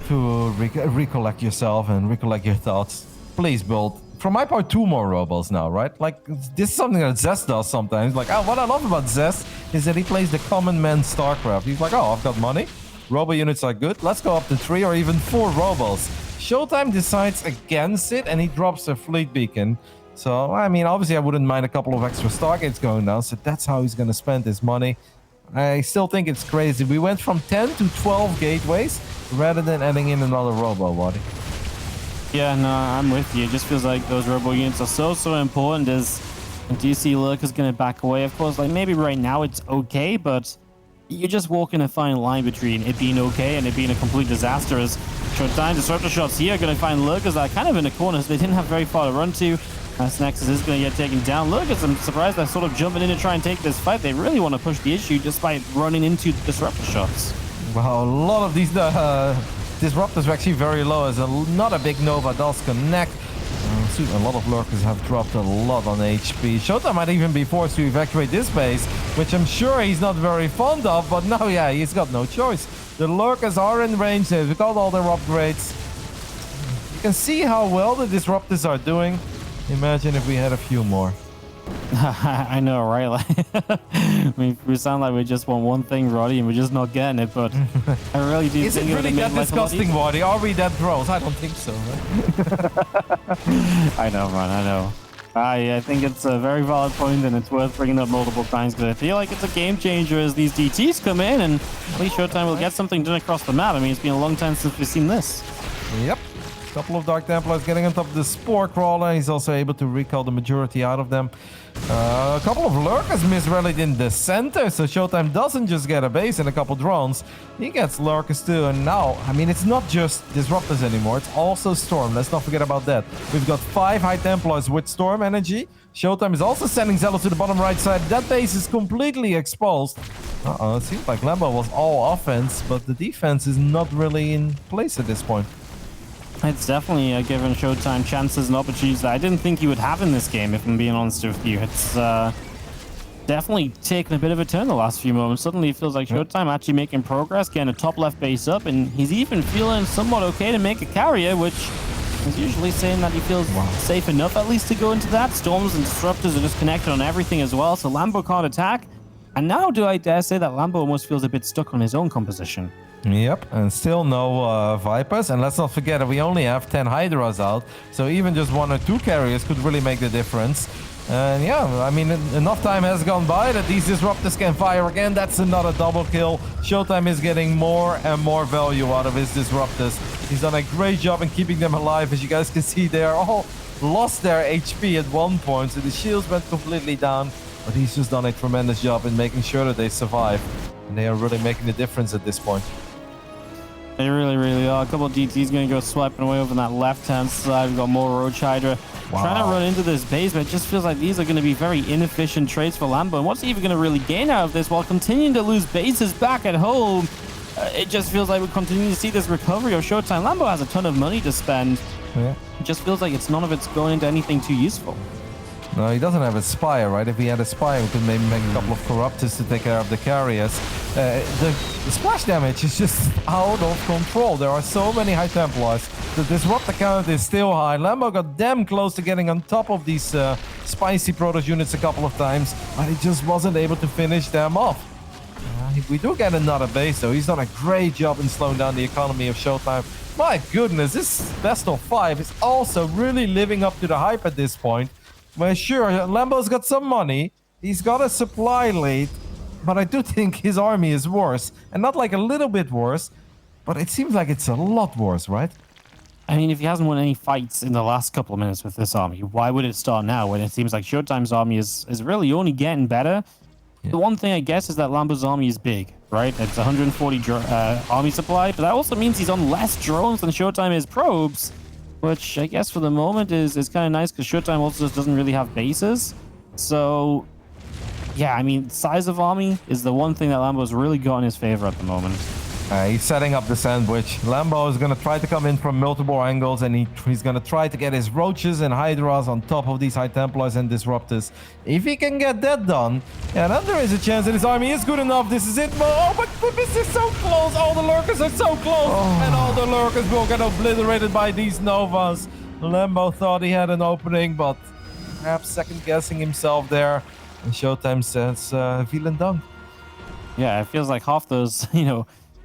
to recollect yourself and recollect your thoughts. Please build, from my part, 2 more robos now, right? Like, this is something that Zest does sometimes. Like, what I love about Zest is that he plays the common man StarCraft. He's like, oh, I've got money. Robo units are good. Let's go up to 3 or even 4 robos. ShoWTimE decides against it, and he drops a fleet beacon. So, I mean, obviously I wouldn't mind a couple of extra Stargates going down, so that's how he's going to spend his money. I still think it's crazy. We went from 10 to 12 gateways rather than adding in another robo, Waddy. Yeah, no, I'm with you. It just feels like those robo units are so important as DC Lurk is going to back away. Of course, like maybe right now it's okay, but you're just walking a fine line between it being okay and it being a complete disaster. As ShoWTimE disruptor shots here are going to find Lurkers that are kind of in the corners. They didn't have very far to run to. As Nexus is going to get taken down. Lurkers, I'm surprised they're sort of jumping in to try and take this fight. They really want to push the issue just by running into disruptor shots. Wow, a lot of these disruptors are actually very low as not a big Nova does connect. A lot of lurkers have dropped a lot on HP. ShoWTimE might even be forced to evacuate this base, which I'm sure he's not very fond of, but now, yeah, he's got no choice. The lurkers are in range, they've got all their upgrades. You can see how well the disruptors are doing. Imagine if we had a few more. I know, right? Like, we sound like we just want one thing, Roddy, and we're just not getting it, but I really do Is think it really that disgusting, Roddy? Are we that gross? I don't think so, right? I know, man, I know. I think it's a very valid point, and it's worth bringing up multiple times because I feel like it's a game changer as these DTs come in, and at least ShoWTimE will get something done across the map. I mean, it's been a long time since we've seen this. Yep. A couple of Dark Templars getting on top of the Spore Crawler. He's also able to recall the majority out of them. A couple of Lurkers misrallied in the center, so ShoWTimE doesn't just get a base and a couple drones. He gets Lurkers too, and now, I mean, it's not just Disruptors anymore, it's also Storm. Let's not forget about that. We've got 5 High Templars with Storm energy. ShoWTimE is also sending Zealous to the bottom right side. That base is completely exposed. Uh-oh, it seems like Lambo was all offense, but the defense is not really in place at this point. It's definitely given ShoWTimE chances and opportunities that I didn't think he would have in this game, if I'm being honest with you. It's definitely taken a bit of a turn the last few moments. Suddenly it feels like ShoWTimE actually making progress, getting a top left base up, and he's even feeling somewhat okay to make a carrier, which is usually saying that he feels safe enough at least to go into that. Storms and Disruptors are just connected on everything as well, so Lambo can't attack. And now do I dare say that Lambo almost feels a bit stuck on his own composition. Yep, and still no Vipers. And let's not forget that we only have 10 Hydras out, so even just 1 or 2 carriers could really make the difference. And yeah, I mean, enough time has gone by that these Disruptors can fire again. That's another double kill. ShoWTimE is getting more and more value out of his Disruptors. He's done a great job in keeping them alive. As you guys can see, they are all lost their HP at one point, so the shields went completely down. But he's just done a tremendous job in making sure that they survive. And they are really making the difference at this point. They really, really are. A couple of DTs going to go swiping away over on that left-hand side. We've got more Roach Hydra trying to run into this base, but it just feels like these are going to be very inefficient trades for Lambo. And what's he even going to really gain out of this while continuing to lose bases back at home? It just feels like we continue to see this recovery of ShoWTimE. Lambo has a ton of money to spend. Yeah. It just feels like none of it's going into anything too useful. No, he doesn't have a Spire, right? If he had a Spire, we could maybe make a couple of Corruptors to take care of the carriers. The splash damage is just out of control. There are so many High Templars. The Disruptor count is still high. Lambo got damn close to getting on top of these spicy Protoss units a couple of times, but he just wasn't able to finish them off. We do get another base, though. He's done a great job in slowing down the economy of ShoWTimE. My goodness, this best of 5 is also really living up to the hype at this point. Well, sure, Lambo's got some money. He's got a supply lead, but I do think his army is worse. And not like a little bit worse, but it seems like it's a lot worse, right? I mean, if he hasn't won any fights in the last couple of minutes with this army, why would it start now when it seems like ShoWTimE's army is really only getting better? Yeah. The one thing I guess is that Lambo's army is big, right? It's 140 army supply, but that also means he's on less drones than ShoWTimE is probes. Which I guess for the moment is kind of nice because ShoWTimE also just doesn't really have bases. So, yeah, I mean, size of army is the one thing that Lambo's really got in his favor at the moment. He's setting up the sandwich. Lambo is going to try to come in from multiple angles, and he's going to try to get his Roaches and Hydras on top of these High Templars and Disruptors. If he can get that done, yeah, then there is a chance that his army is good enough. This is it. Oh, but this is so close. All the Lurkers are so close. And all the Lurkers will get obliterated by these Novas. Lambo thought he had an opening, but perhaps second-guessing himself there. And ShoWTimE says, vielen Dank. Yeah, it feels like half those,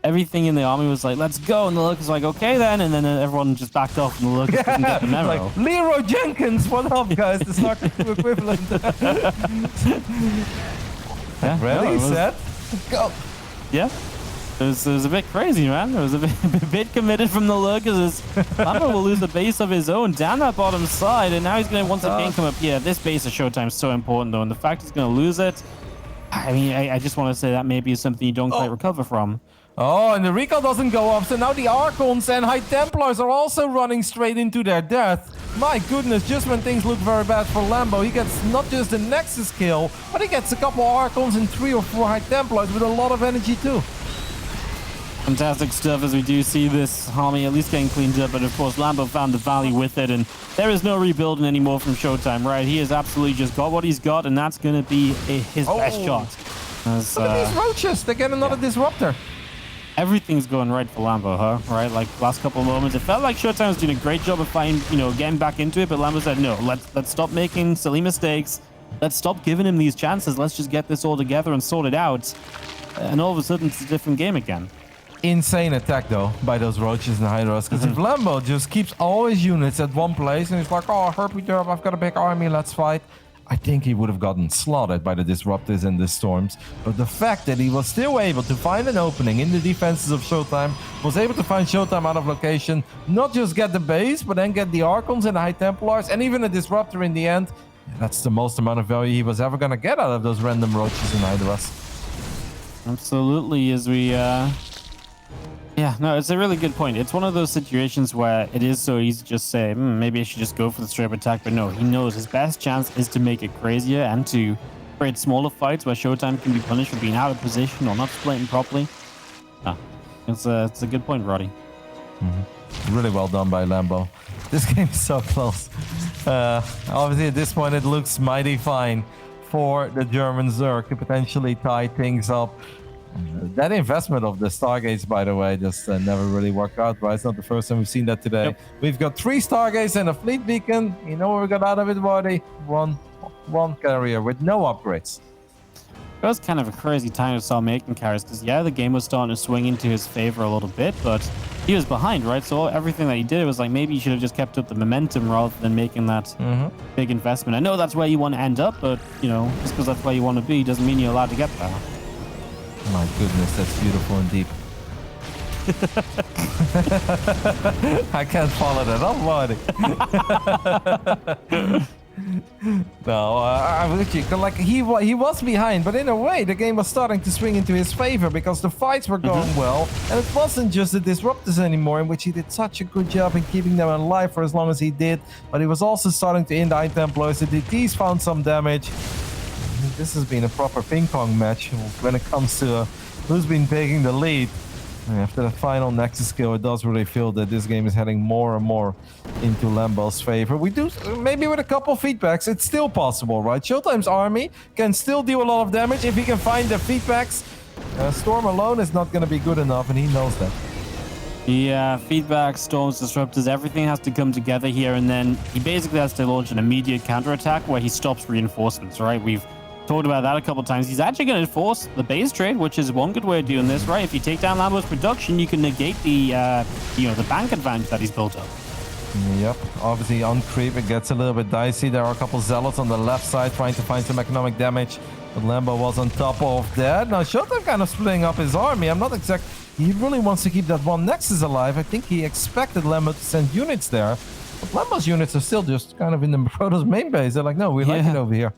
everything in the army was like, let's go. And the Lurkers like, okay then. And then everyone just backed off and the Lurkers didn't get the memo. Like, Leroy Jenkins, what up, guys? The StarCraft 2 equivalent. Ready, set, go. Yeah. It was a bit crazy, man. It was a bit committed from the Lurkers as Lambo will lose the base of his own down that bottom side. And now he's going to once again come up here. This base of ShoWTimE is so important, though. And the fact he's going to lose it, I mean, I just want to say that maybe is something you don't quite recover from. Oh, and the recall doesn't go up, so now the Archons and High Templars are also running straight into their death. My goodness, just when things look very bad for Lambo, he gets not just the Nexus kill, but he gets a couple of Archons and 3 or 4 High Templars with a lot of energy too. Fantastic stuff as we do see this army at least getting cleaned up, but of course Lambo found the value with it, and there is no rebuilding anymore from ShoWTimE, right? He has absolutely just got what he's got, and that's going to be his best shot. Look at these Roaches, they get another Disruptor. Everything's going right for Lambo, huh? Right, like last couple of moments, it felt like ShoWTimE was doing a great job of getting back into it, but Lambo said, no, let's stop making silly mistakes. Let's stop giving him these chances. Let's just get this all together and sort it out. And all of a sudden, it's a different game again. insane attack though by those roaches and hydras. Because if Lambo just keeps all his units at one place and he's like, oh, herpy derp, I've got a big army, let's fight. I think he would have gotten slaughtered by the disruptors and the storms. But the fact that he was still able to find an opening in the defenses of ShoWTimE, was able to find ShoWTimE out of location, not just get the base, but then get the Archons and the High Templars, and even a disruptor in the end. That's the most amount of value he was ever going to get out of those random roaches and hydras. Absolutely, as we yeah, no, it's a really good point. It's one of those situations where it is so easy to just say, maybe I should just go for the straight up attack, but no, he knows his best chance is to make it crazier and to create smaller fights where ShoWTimE can be punished for being out of position or not splitting properly. It's a good point, Roddy. Really well done by Lambo. This game is so close. Obviously, at this point, it looks mighty fine for the German Zerg to potentially tie things up. That investment of the Stargates, by the way, just never really worked out, right? It's not the first time we've seen that today. Yep. We've got 3 Stargates and a fleet beacon. You know what we got out of it, buddy? One carrier with no upgrades. It was kind of a crazy time to start making carries because, yeah, the game was starting to swing into his favor a little bit, but he was behind, right? So everything that he did was like, maybe he should have just kept up the momentum rather than making that big investment. I know that's where you want to end up, but, you know, just because that's where you want to be doesn't mean you're allowed to get there. My goodness, that's beautiful and deep. I can't follow that up, buddy. No, I'm with you. Like he was behind, but in a way, the game was starting to swing into his favor because the fights were going well, and it wasn't just the disruptors anymore, in which he did such a good job in keeping them alive for as long as he did. But he was also starting to end High Templars. The DTs found some damage. This has been a proper ping pong match when it comes to who's been taking the lead. After the final Nexus kill, it does really feel that this game is heading more and more into Lambo's favor. We do, maybe with a couple feedbacks, it's still possible, right? ShoWTimE's army can still do a lot of damage if he can find the feedbacks. Storm alone is not going to be good enough, and he knows that. Yeah, feedback, storms, disruptors, everything has to come together here, and then he basically has to launch an immediate counterattack where he stops reinforcements, right? We've talked about that a couple of times. He's actually going to force the base trade, which is one good way of doing this, right? If you take down Lambo's production, you can negate the, the bank advantage that he's built up. Yep, obviously on creep it gets a little bit dicey. There are a couple zealots on the left side trying to find some economic damage, but Lambo was on top of that. Now ShoWTimE kind of splitting up his army. I'm not exact. He really wants to keep that one Nexus alive. I think he expected Lambo to send units there, but Lambo's units are still just kind of in the Protoss main base. They're like, no, we like it over here.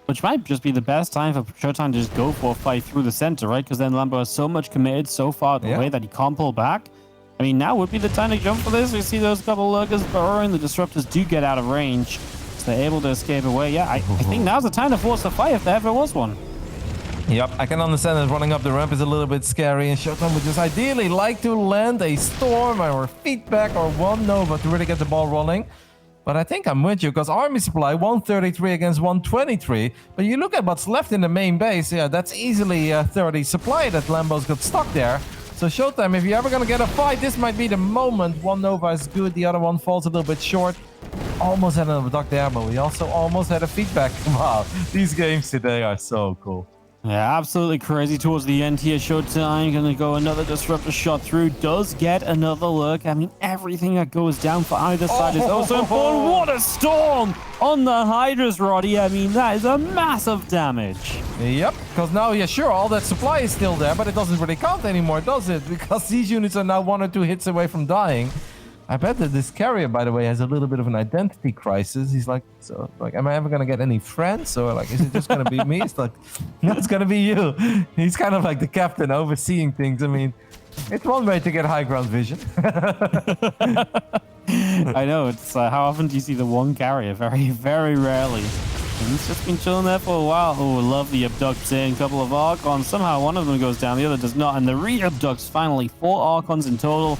Which might just be the best time for ShoWTimE to just go for a fight through the center, right? Because then Lambo is so much committed so far the way that he can't pull back. I mean, now would be the time to jump for this. We see those couple lurkers burrowing. The disruptors do get out of range, so they're able to escape away. Yeah, I think now's the time to force a fight if there ever was one. Yep, I can understand that running up the ramp is a little bit scary, and ShoWTimE would just ideally like to land a storm or feedback or one Nova to really get the ball rolling. But I think I'm with you, because army supply 133 against 123. But you look at what's left in the main base, yeah, that's easily 30 supply that Lambo's got stuck there. So ShoWTimE, if you're ever going to get a fight, this might be the moment. One Nova is good, the other one falls a little bit short. Almost had an abduct there, but we also almost had a feedback. Wow, these games today are so cool. Yeah, absolutely crazy towards the end here. ShoWTimE gonna go another disruptor shot through. Does get another look. I mean, everything that goes down for either side is also important. What a storm on the Hydras, Roddy. I mean, that is a massive damage. Yep, because now, yeah, sure, all that supply is still there, but it doesn't really count anymore, does it? Because these units are now 1 or 2 hits away from dying. I bet that this carrier, by the way, has a little bit of an identity crisis. He's like, so, like, am I ever gonna get any friends? Or like, is it just gonna be me? It's like, no, it's gonna be you. He's kind of like the captain overseeing things. I mean, it's one way to get high ground vision. I know. It's how often do you see the one carrier? Very, very rarely. And he's just been chilling there for a while. Oh, love the abducts in. Couple of Archons. Somehow one of them goes down, the other does not. And the re-abducts finally. 4 Archons in total.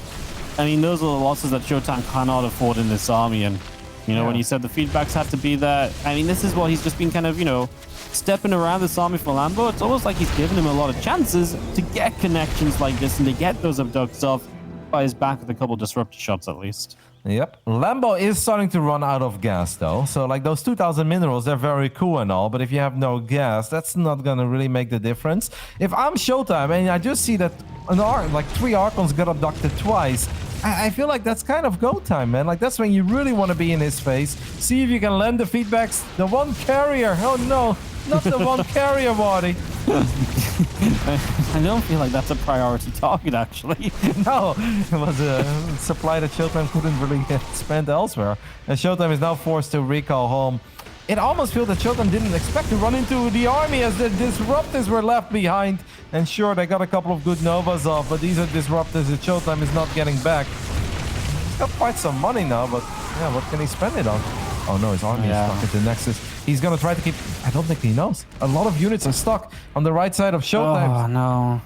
I mean, those are the losses that ShoWTimE cannot afford in this army. And, you know, when you said the feedbacks have to be there, I mean, this is what he's just been kind of, you know, stepping around this army for Lambo. It's almost like he's given him a lot of chances to get connections like this and to get those abducts off by his back with a couple disruptor shots at least. Yep. Lambo is starting to run out of gas, though. So, like, those 2,000 minerals, they're very cool and all, but if you have no gas, that's not going to really make the difference. If I'm ShoWTimE, and I just see that like 3 Archons got abducted twice. I feel like that's kind of go time, man. Like, that's when you really want to be in his face. See if you can land the feedbacks. The one carrier. Oh, no. Not the one carrier, Marty. I don't feel like that's a priority target, actually. No, it was a supply that ShoWTimE couldn't really get spent elsewhere. And ShoWTimE is now forced to recall home. It almost feels that ShoWTimE didn't expect to run into the army as the disruptors were left behind. And sure, they got a couple of good Novas off, but these are disruptors that ShoWTimE is not getting back. He's got quite some money now, but yeah, what can he spend it on? Oh no, his army is stuck at the Nexus. He's gonna try to keep... I don't think he knows. A lot of units are stuck on the right side of ShoWTimE. Oh no.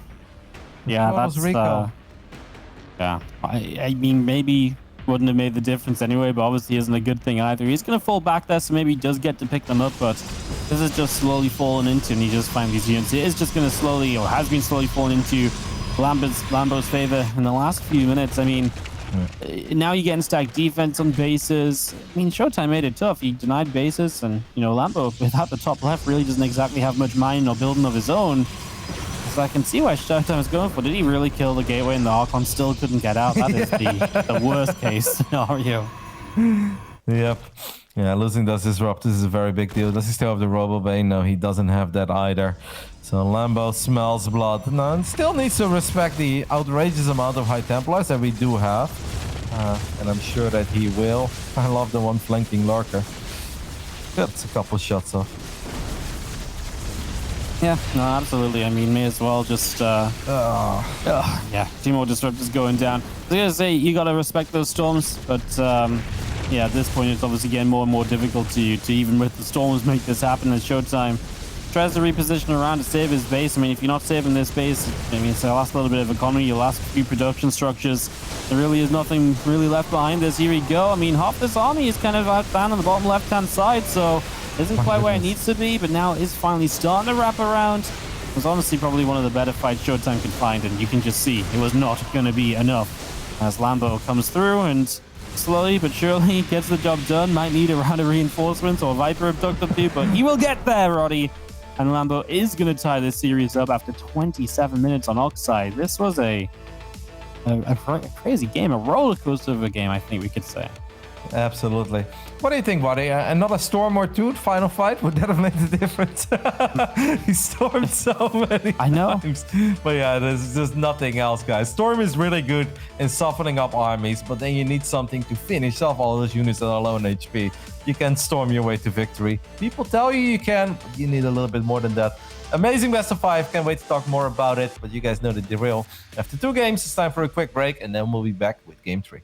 Yeah, that's... recall. Yeah, I mean, maybe wouldn't have made the difference anyway, but obviously isn't a good thing either. He's going to fall back there, so maybe he does get to pick them up, but this is just slowly falling into, and he just finds these units. It is just going to slowly, or has been slowly falling into Lambo's favor in the last few minutes. I mean, now you're getting stacked defense on bases. I mean, ShoWTimE made it tough. He denied bases, and, you know, Lambo, without the top left, really doesn't exactly have much mining or building of his own. So I can see why ShoWTimE is going for. Did he really kill the gateway and the Archon still couldn't get out? That is the worst case scenario. Yep. Yeah, losing those disruptors is a very big deal. Does he still have the Robobane? No, he doesn't have that either. So Lambo smells blood. No, and still needs to respect the outrageous amount of High Templars that we do have. And I'm sure that he will. I love the one flanking Lurker. That's a couple shots off. Yeah, no, absolutely. I mean, may as well just, yeah, 2 more disruptors going down. I was gonna say, you gotta respect those storms, but, yeah, at this point, it's obviously getting more and more difficult to even with the storms make this happen as ShoWTimE tries to reposition around to save his base. I mean, if you're not saving this base, I mean, it's the last little bit of economy, your last few production structures, there really is nothing really left behind this. Here we go. I mean, half this army is kind of out down on the bottom left-hand side, so isn't quite where it needs to be, but now is finally starting to wrap around. It was honestly probably one of the better fights ShoWTimE could find, and you can just see it was not going to be enough as Lambo comes through and slowly but surely gets the job done. Might need a round of reinforcements or Viper abductor too, but he will get there, Roddy. And Lambo is going to tie this series up after 27 minutes on Oxide. This was a crazy game, a roller coaster of a game, I think we could say. Absolutely. What do you think, buddy? Another storm or two, final fight? Would that have made the difference? He stormed so many times. But yeah, there's just nothing else, guys. Storm is really good in softening up armies, but then you need something to finish off all those units that are low on HP. You can storm your way to victory. People tell you you can, but you need a little bit more than that. Amazing best of 5. Can't wait to talk more about it, but you guys know the drill. After 2 games, it's time for a quick break, and then we'll be back with Game 3.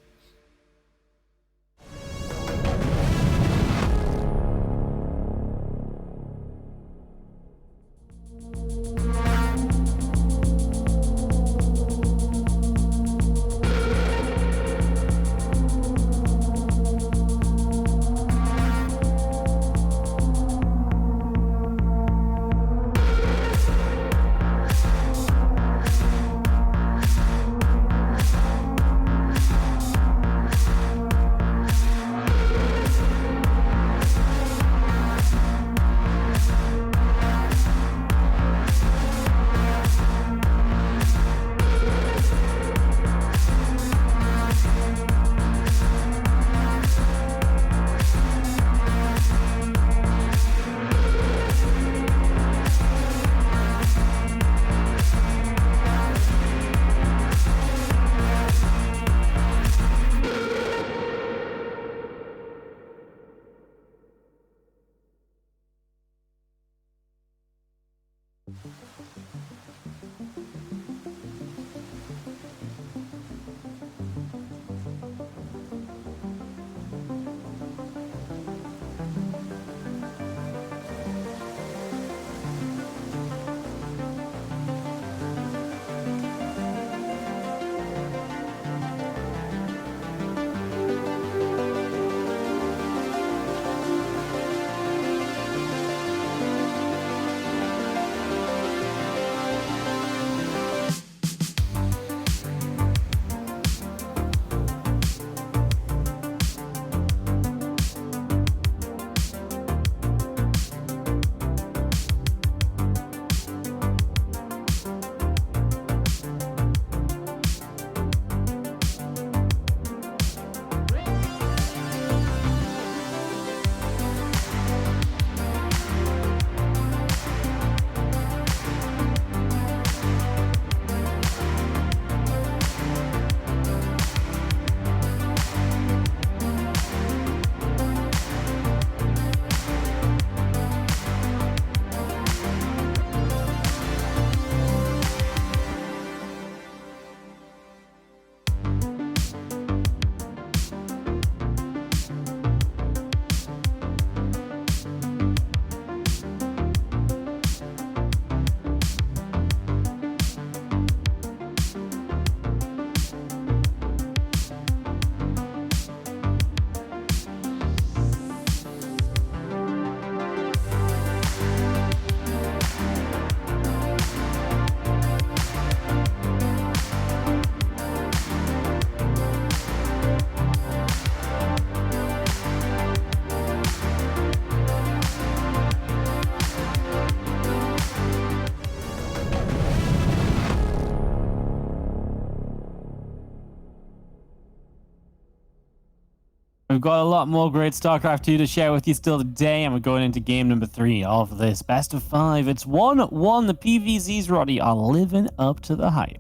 We've got a lot more great StarCraft 2 to share with you still today, and we're going into game number 3 of this best of 5. It's 1-1. The PVZs, Roddy, are living up to the hype.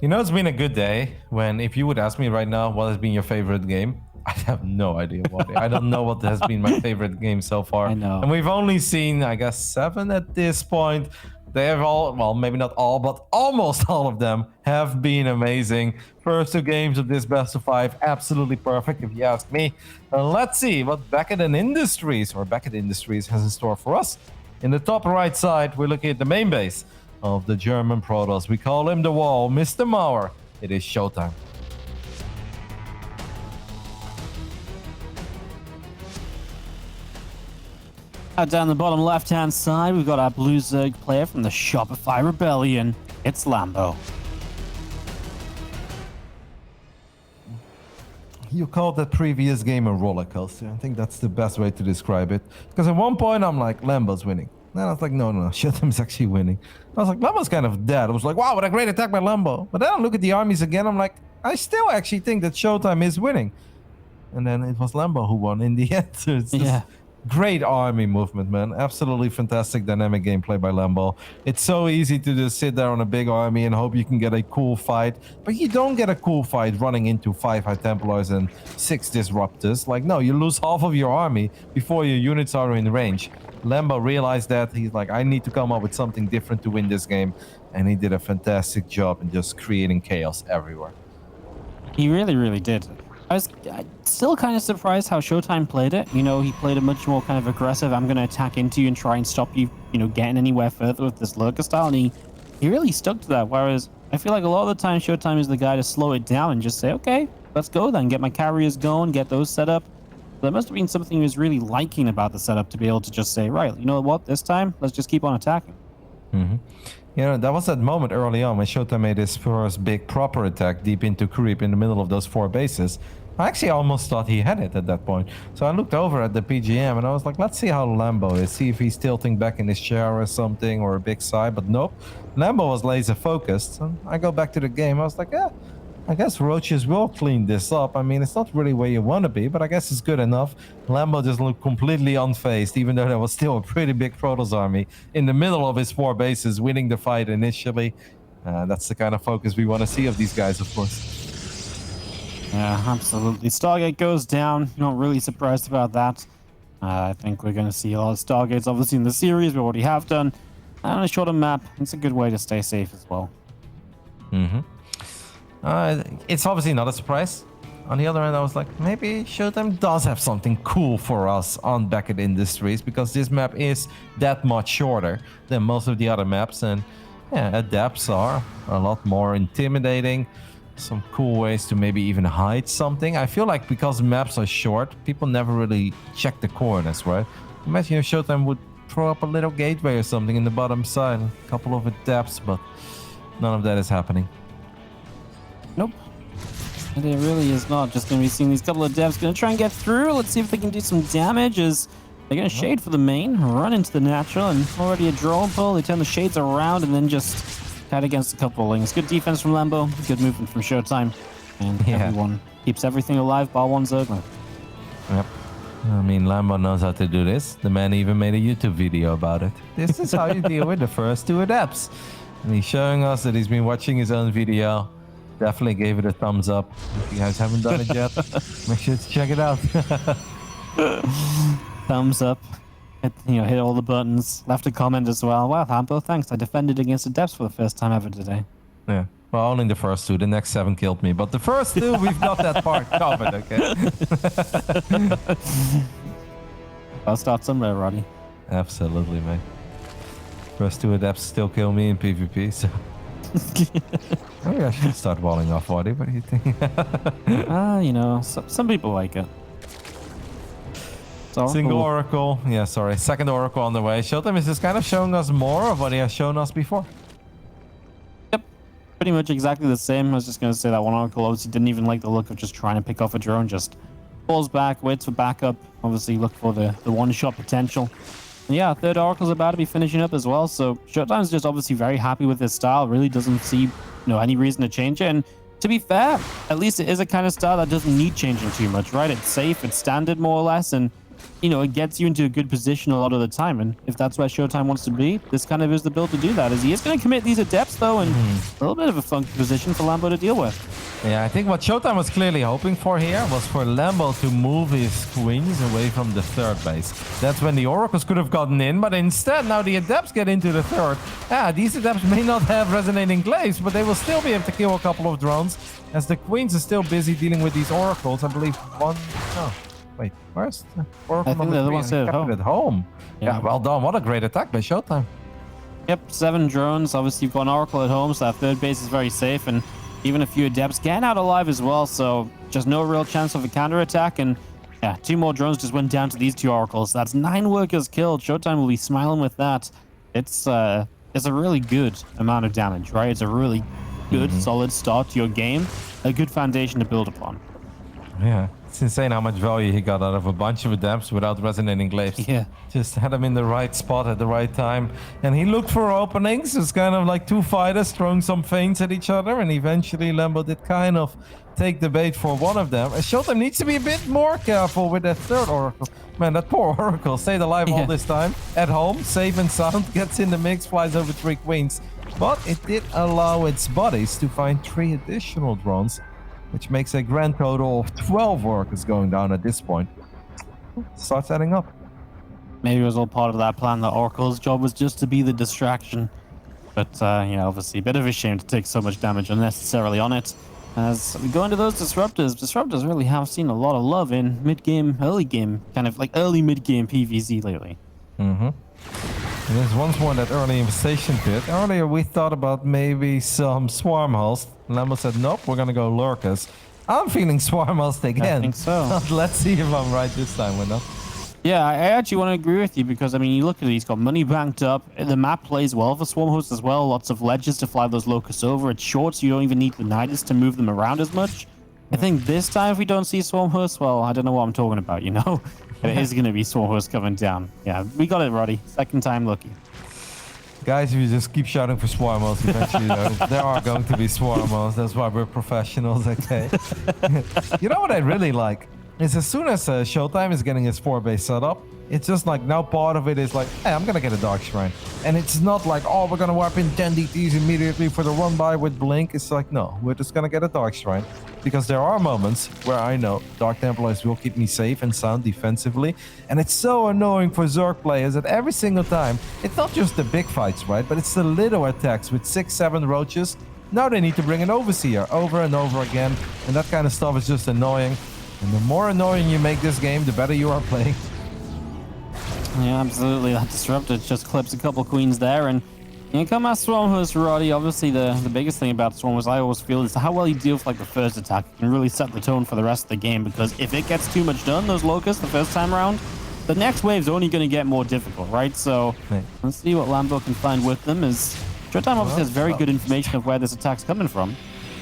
You know, it's been a good day when, if you would ask me right now, what has been your favorite game? I have no idea what. I don't know what has been my favorite game so far. I know. And we've only seen, I guess, 7 at this point. They have all, well, maybe not all, but almost all of them have been amazing. First 2 games of this best of 5, absolutely perfect, if you ask me. Let's see what Beckett Industries has in store for us. In the top right side, we're looking at the main base of the German Protoss. We call him the Wall, Mr. Mauer. It is showtime. Down the bottom left-hand side, we've got our Blue Zerg player from the Shopify Rebellion. It's Lambo. You called that previous game a roller coaster. I think that's the best way to describe it. Because at one point, I'm like, Lambo's winning. Then I was like, no, ShoWTimE's actually winning. I was like, Lambo's kind of dead. I was like, wow, what a great attack by Lambo. But then I look at the armies again. I'm like, I still actually think that ShoWTimE is winning. And then it was Lambo who won in the end. So it's just great army movement, man. Absolutely fantastic dynamic gameplay by Lambo. It's so easy to just sit there on a big army and hope you can get a cool fight. But you don't get a cool fight running into 5 High Templars and 6 Disruptors. Like, no, you lose half of your army before your units are in range. Lambo realized that. He's like, I need to come up with something different to win this game. And he did a fantastic job in just creating chaos everywhere. He really, really did. I was still kind of surprised how ShoWTimE played it. You know, he played a much more kind of aggressive, I'm going to attack into you and try and stop you, you know, getting anywhere further with this lurker style. And he really stuck to that. Whereas I feel like a lot of the time ShoWTimE is the guy to slow it down and just say, okay, let's go then. Get my carriers going, get those set up. There must have been something he was really liking about the setup to be able to just say, right, you know what, this time, let's just keep on attacking. Mm-hmm. You know, that was that moment early on when ShoWTimE made his first big proper attack deep into creep in the middle of those 4 bases. I actually almost thought he had it at that point. So I looked over at the PGM and I was like, let's see how Lambo is. See if he's tilting back in his chair or something, or a big sigh. But nope, Lambo was laser focused. And I go back to the game. I was like, yeah, I guess Roaches will clean this up. I mean, it's not really where you want to be, but I guess it's good enough. Lambo just looked completely unfazed, even though there was still a pretty big Protoss army in the middle of his 4 bases, winning the fight initially. That's the kind of focus we want to see of these guys, of course. Yeah, absolutely. Stargate goes down. Not really surprised about that. I think we're going to see a lot of Stargates, obviously, in the series. We already have done. And a shorter map. It's a good way to stay safe as well. Mm-hmm. It's obviously not a surprise. On the other hand, I was like, maybe ShoWTimE does have something cool for us on Beckett Industries, because this map is that much shorter than most of the other maps. And yeah, adepts are a lot more intimidating. Some cool ways to maybe even hide something. I feel like because maps are short, people never really check the corners, right? Imagine if ShoWTimE would throw up a little gateway or something in the bottom side, a couple of adepts, but none of that is happening. Nope. It really is not. Just going to be seeing these couple of devs going to try and get through. Let's see if they can do some damage as they're going to shade for the main, run into the natural, and already a drone pull. They turn the shades around and then just head against a couple of lings. Good defense from Lambo, good movement from ShoWTimE, and everyone keeps everything alive, bar 1 Zergler. Yep. I mean, Lambo knows how to do this. The man even made a YouTube video about it. This is how you deal with the first 2 adepts. And he's showing us that he's been watching his own video. Definitely gave it a thumbs up. If you guys haven't done it yet, make sure to check it out. Thumbs up. Hit all the buttons. Left a comment as well. Wow, Lambo, thanks. I defended against the depths for the first time ever today. Yeah. Well, only the first 2. The next 7 killed me. But the first 2, we've got that part covered, okay? I'll start somewhere, Roddy. Absolutely, mate. First 2 adepts still kill me in PvP, so... Maybe I should start walling off, Roddy. What do you think? You know, some people like it. Single Oracle. Yeah, sorry. Second Oracle on the way. ShoWTimE is just kind of showing us more of what he has shown us before. Yep. Pretty much exactly the same. I was just going to say that one Oracle obviously didn't even like the look of just trying to pick off a drone. Just falls back, waits for backup. Obviously look for the one-shot potential. And yeah, third Oracle's about to be finishing up as well. So ShoWTimE's just obviously very happy with his style. Really doesn't see any reason to change it. And to be fair, at least it is a kind of style that doesn't need changing too much, right? It's safe, it's standard more or less, and you know, it gets you into a good position a lot of the time. And if that's where ShoWTimE wants to be, this kind of is the build to do that. As he is going to commit these adepts though, and a little bit of a funky position for Lambo to deal with. Yeah, I think what ShoWTimE was clearly hoping for here was for Lambo to move his queens away from the third base. That's when the oracles could have gotten in, but instead now the adepts get into the third. Yeah, these adepts may not have resonating glaives, but they will still be able to kill a couple of drones, as the queens are still busy dealing with these oracles. I believe one... No. Wait, where's the oracle? I think the other one's at home. At home. Yeah, well done. What a great attack by ShoWTimE. Yep, 7 drones. Obviously, you've got an oracle at home, so that third base is very safe, and even a few adepts getting out alive as well, so just no real chance of a counterattack. And yeah, 2 more drones just went down to these 2 oracles. That's 9 workers killed. ShoWTimE will be smiling with that. It's a really good amount of damage, right? It's a really good, solid start to your game. A good foundation to build upon. Yeah. It's insane how much value he got out of a bunch of adepts without resonating glaives. Yeah. Just had him in the right spot at the right time. And he looked for openings. It's kind of like 2 fighters throwing some feints at each other. And eventually Lambo did kind of take the bait for one of them. And ShoWTimE needs to be a bit more careful with that third oracle. Man, that poor oracle stayed alive all this time. At home, safe and sound, gets in the mix, flies over 3 queens. But it did allow its buddies to find 3 additional drones, which makes a grand total of 12 workers going down at this point. Starts adding up. Maybe it was all part of that plan. The oracle's job was just to be the distraction. But, you know, obviously a bit of a shame to take so much damage unnecessarily on it. As we go into those disruptors really have seen a lot of love in mid-game, early game, kind of like early mid-game PvZ lately. And there's once more that early infestation pit. Earlier we thought about maybe some swarm host. Lambo said, nope, we're gonna go lurkers. I'm feeling swarm host again. I think so. Let's see if I'm right this time, Winner. Yeah, I actually want to agree with you because, I mean, you look at it, he's got money banked up. The map plays well for swarm hosts as well. Lots of ledges to fly those locusts over. It's short, so you don't even need the nidus to move them around as much. I think this time if we don't see swarm hosts, well, I don't know what I'm talking about, you know? It is going to be swarm hosts coming down. Yeah, we got it, Roddy. Second time lucky. Guys, if you just keep shouting for swarm hosts, eventually there are going to be swarm hosts. That's why we're professionals, okay? You know what I really like? Is as soon as ShoWTimE is getting his 4-base set up, it's just like now part of it is like, hey, I'm gonna get a Dark Shrine. And it's not like, oh, we're gonna warp in 10 DTs immediately for the run by with Blink. It's like, no, we're just gonna get a Dark Shrine. Because there are moments where I know Dark Templars will keep me safe and sound defensively. And it's so annoying for Zerg players that every single time, it's not just the big fights, right? But it's the little attacks with 6-7 roaches. Now they need to bring an Overseer over and over again. And that kind of stuff is just annoying. And the more annoying you make this game, the better you are playing. Yeah, absolutely. That disruptor just clips a couple queens there. And you come at Swarm Host, Roddy. Obviously, the biggest thing about Swarm Host, I always feel, is how well you deal with like the first attack. It can really set the tone for the rest of the game. Because if it gets too much done, those locusts, the first time around, the next wave's only going to get more difficult, right? So let's see what Lambo can find with them. As ShoWTimE obviously has very good information of where this attack's coming from.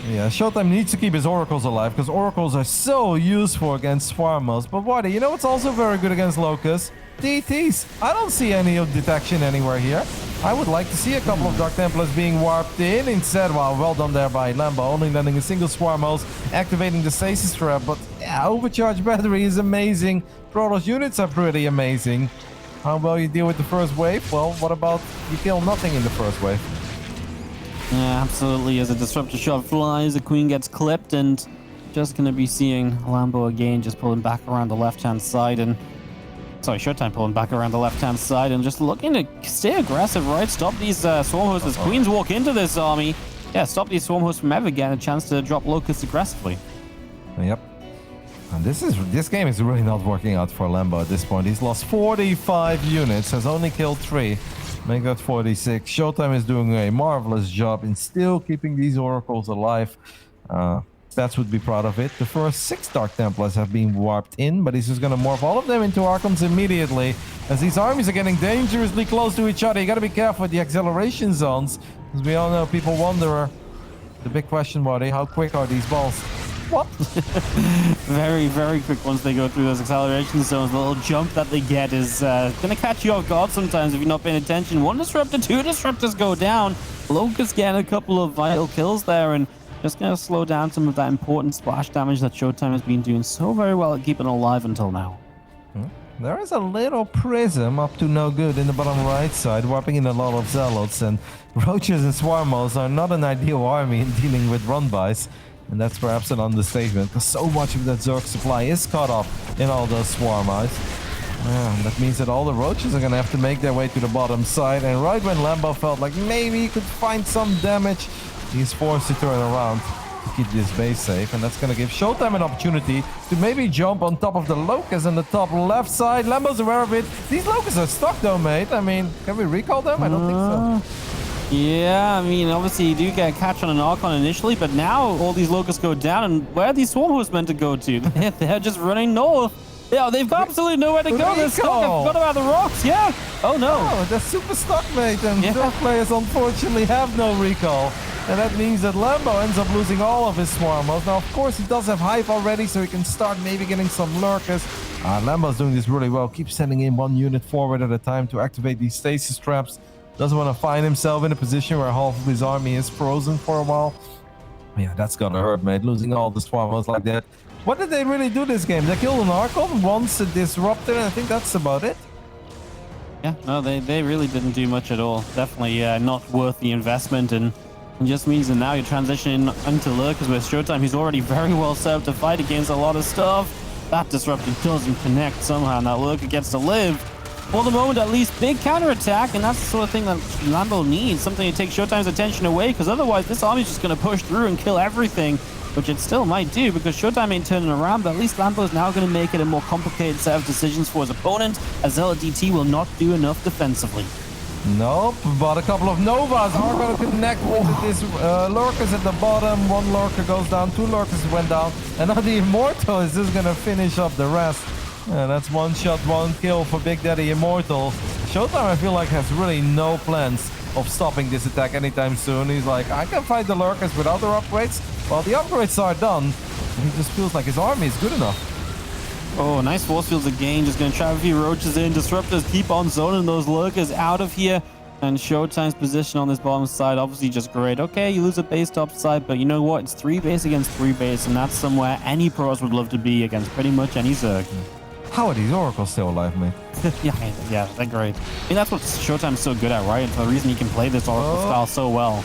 Yeah, ShoWTimE needs to keep his oracles alive because oracles are so useful against swarmers. But Waddy, you know what's also very good against locusts? DTs. I don't see any of detection anywhere here. I would like to see a couple of Dark Templars being warped in. Instead, well done there by Lambo, only landing a single swarm host, activating the stasis trap. But yeah, overcharged battery is amazing. Protoss units are pretty amazing. How well you deal with the first wave? Well, what about you kill nothing in the first wave? Yeah, absolutely. As a disruptor shot flies, the queen gets clipped, and just going to be seeing Lambo again just pulling back around the left-hand side. And sorry, ShoWTimE pulling back around the left-hand side and just looking to stay aggressive, right? Stop these swarm hosts as queens walk into this army. Yeah, stop these swarm hosts from ever getting a chance to drop locusts aggressively. Yep. And this game is really not working out for Lambo at this point. He's lost 45 units, has only killed 3. Make that 46. ShoWTimE is doing a marvelous job in still keeping these oracles alive. Stats would be proud of it. The first 6 Dark Templars have been warped in, but he's just going to morph all of them into Archons immediately. As these armies are getting dangerously close to each other, you got to be careful with the acceleration zones. As we all know, people wonder, the big question, Waddy, how quick are these balls? What? Very, very quick once they go through those acceleration zones. The little jump that they get is going to catch you off guard sometimes if you're not paying attention. 1 disruptor, 2 disruptors go down. Locust getting a couple of vital kills there, and Just going to slow down some of that important splash damage that ShoWTimE has been doing so very well at keeping alive until now. There is a little prism up to no good in the bottom right side, wiping in a lot of zealots, and roaches and swarmos are not an ideal army in dealing with run-bys. And that's perhaps an understatement, because so much of that Zerg supply is caught up in all those swarm eyes. That means that all the roaches are going to have to make their way to the bottom side, and right when Lambo felt like maybe he could find some damage, he's forced to turn around to keep this base safe, and that's going to give ShoWTimE an opportunity to maybe jump on top of the Locust on the top left side. Lambo's aware of it. These Locusts are stuck though, mate. I mean, can we recall them? I don't think so. Yeah, I mean, obviously you do get a catch on an Archon initially, but now all these Locusts go down, and where are these Swarm Hosts meant to go to? They're just running north. Yeah, they've got absolutely nowhere to go. They're stuck. I forgot about the rocks. Yeah. Oh no. Oh, they're super stuck, mate. And Zerg players unfortunately have no recall. And that means that Lambo ends up losing all of his Swarmos. Now, of course, he does have Hive already, so he can start maybe getting some Lurkers. Lambo's doing this really well. Keeps sending in one unit forward at a time to activate these stasis traps. Doesn't want to find himself in a position where half of his army is frozen for a while. Yeah, that's gonna hurt, mate. Losing all the Swarmos like that. What did they really do this game? They killed an Archon, once a Disruptor, and I think that's about it. Yeah, no, they really didn't do much at all. Definitely not worth the investment, and it just means that now you're transitioning into Lurkers with ShoWTimE. He's already very well set up to fight against a lot of stuff. That Disruptor doesn't connect somehow, and that Lurker gets to live. For the moment, at least, big counterattack, and that's the sort of thing that Lambo needs. Something to take ShoWTimE's attention away, because otherwise this army's just going to push through and kill everything, which it still might do, because ShoWTimE ain't turning around, but at least Lambo's now going to make it a more complicated set of decisions for his opponent, as Zealot DT will not do enough defensively. Nope, but a couple of Novas are going to connect with this Lurkers at the bottom. One Lurker goes down, two Lurkers went down, and now the Immortal is just going to finish up the rest. Yeah, that's one shot, one kill for Big Daddy Immortal. ShoWTimE, I feel like, has really no plans of stopping this attack anytime soon. He's like, I can fight the Lurkers with other upgrades. Well, the upgrades are done, and he just feels like his army is good enough. Oh, nice force fields again. Just going to trap a few roaches in. Disruptors keep on zoning those Lurkers out of here. And ShoWTimE's position on this bottom side, obviously just great. Okay, you lose a base top side, but you know what? It's 3 base against 3 base, and that's somewhere any pros would love to be against pretty much any Zerg. How are these Oracles still alive, mate? yeah, they're great. I mean, that's what ShoWTimE's so good at, right? It's the reason he can play this Oracle style so well.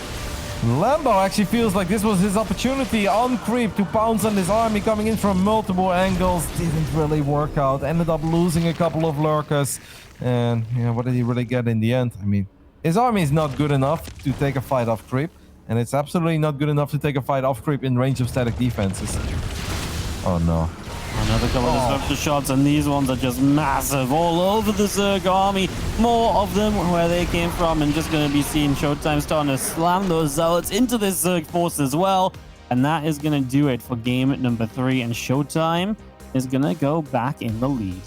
Lambo actually feels like this was his opportunity on creep to pounce on this army coming in from multiple angles. Didn't really work out. Ended up losing a couple of Lurkers. And, you know, what did he really get in the end? I mean, his army is not good enough to take a fight off creep. And it's absolutely not good enough to take a fight off creep in range of static defenses. Oh, no. Another couple of disruptor shots, and these ones are just massive all over the Zerg army. More of them where they came from, and just going to be seeing ShoWTimE starting to slam those Zealots into this Zerg force as well. And that is going to do it for game number 3, and ShoWTimE is going to go back in the lead.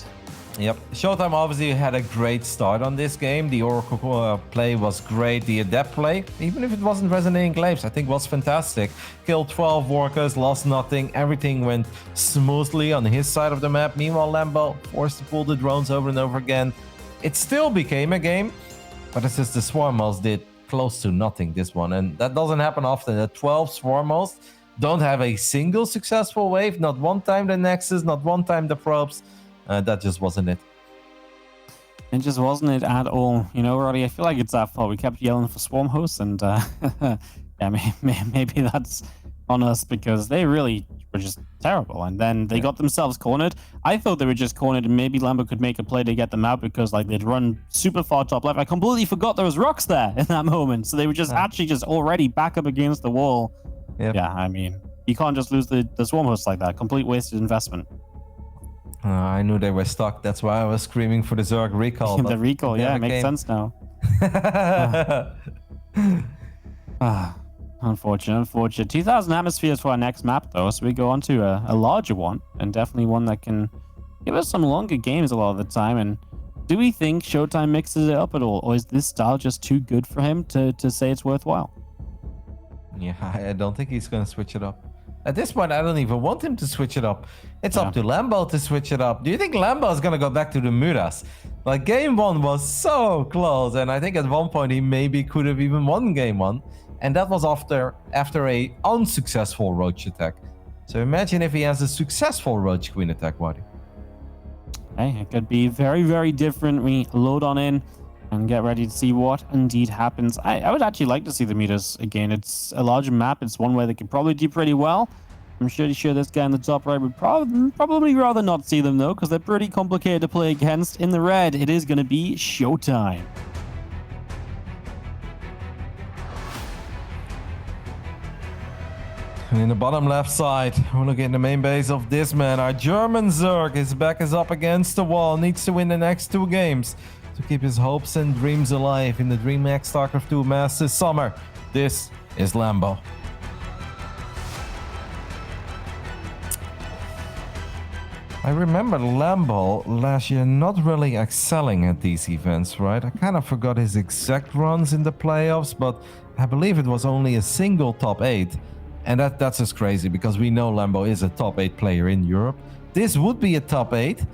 Yep, ShoWTimE obviously had a great start on this game. The Oracle play was great. The Adept play, even if it wasn't resonating claims, I think was fantastic. Killed 12 workers, lost nothing. Everything went smoothly on his side of the map. Meanwhile, Lambo forced to pull the drones over and over again. It still became a game, but it's just the Swarmos did close to nothing this one. And that doesn't happen often. The 12 Swarmos don't have a single successful wave. Not one time the Nexus, not one time the probes. That just wasn't it. It just wasn't it at all. You know, Roddy, I feel like it's our fault. We kept yelling for swarm hosts, and yeah, maybe that's on us, because they really were just terrible. And then they got themselves cornered. I thought they were just cornered, and maybe Lambo could make a play to get them out, because like they'd run super far top left. I completely forgot there was rocks there in that moment. So they were just actually just already back up against the wall. Yep. Yeah, I mean, you can't just lose the swarm hosts like that. Complete wasted investment. I knew they were stuck. That's why I was screaming for the Zerg recall. The recall, yeah, it makes sense now. Unfortunate. 2,000 atmospheres for our next map, though, so we go on to a larger one, and definitely one that can give us some longer games a lot of the time. And do we think ShoWTimE mixes it up at all, or is this style just too good for him to say it's worthwhile? Yeah, I don't think he's going to switch it up. At this point, I don't even want him to switch it up. It's up to Lambo to switch it up. Do you think Lambo is going to go back to the Muras? Like, game 1 was so close, and I think at one point he maybe could have even won game 1. and that was after a unsuccessful roach attack. So imagine if he has a successful roach queen attack, Waddy. Hey, it could be very, very different. We load on in and get ready to see what indeed happens. I would actually like to see the meters again. It's a larger map. It's one where they could probably do pretty well. I'm pretty sure this guy in the top right would probably rather not see them, though, because they're pretty complicated to play against. In the red, it is going to be ShoWTimE. And in the bottom left side, we're looking at the main base of this man. Our German Zerg, his back is up against the wall, needs to win the next 2 games to keep his hopes and dreams alive in the DreamHack StarCraft 2 Mass this summer. This is Lambo. I remember Lambo last year not really excelling at these events, right? I kind of forgot his exact runs in the playoffs, but I believe it was only a single top 8. And that's just crazy because we know Lambo is a top 8 player in Europe. This would be a top 8,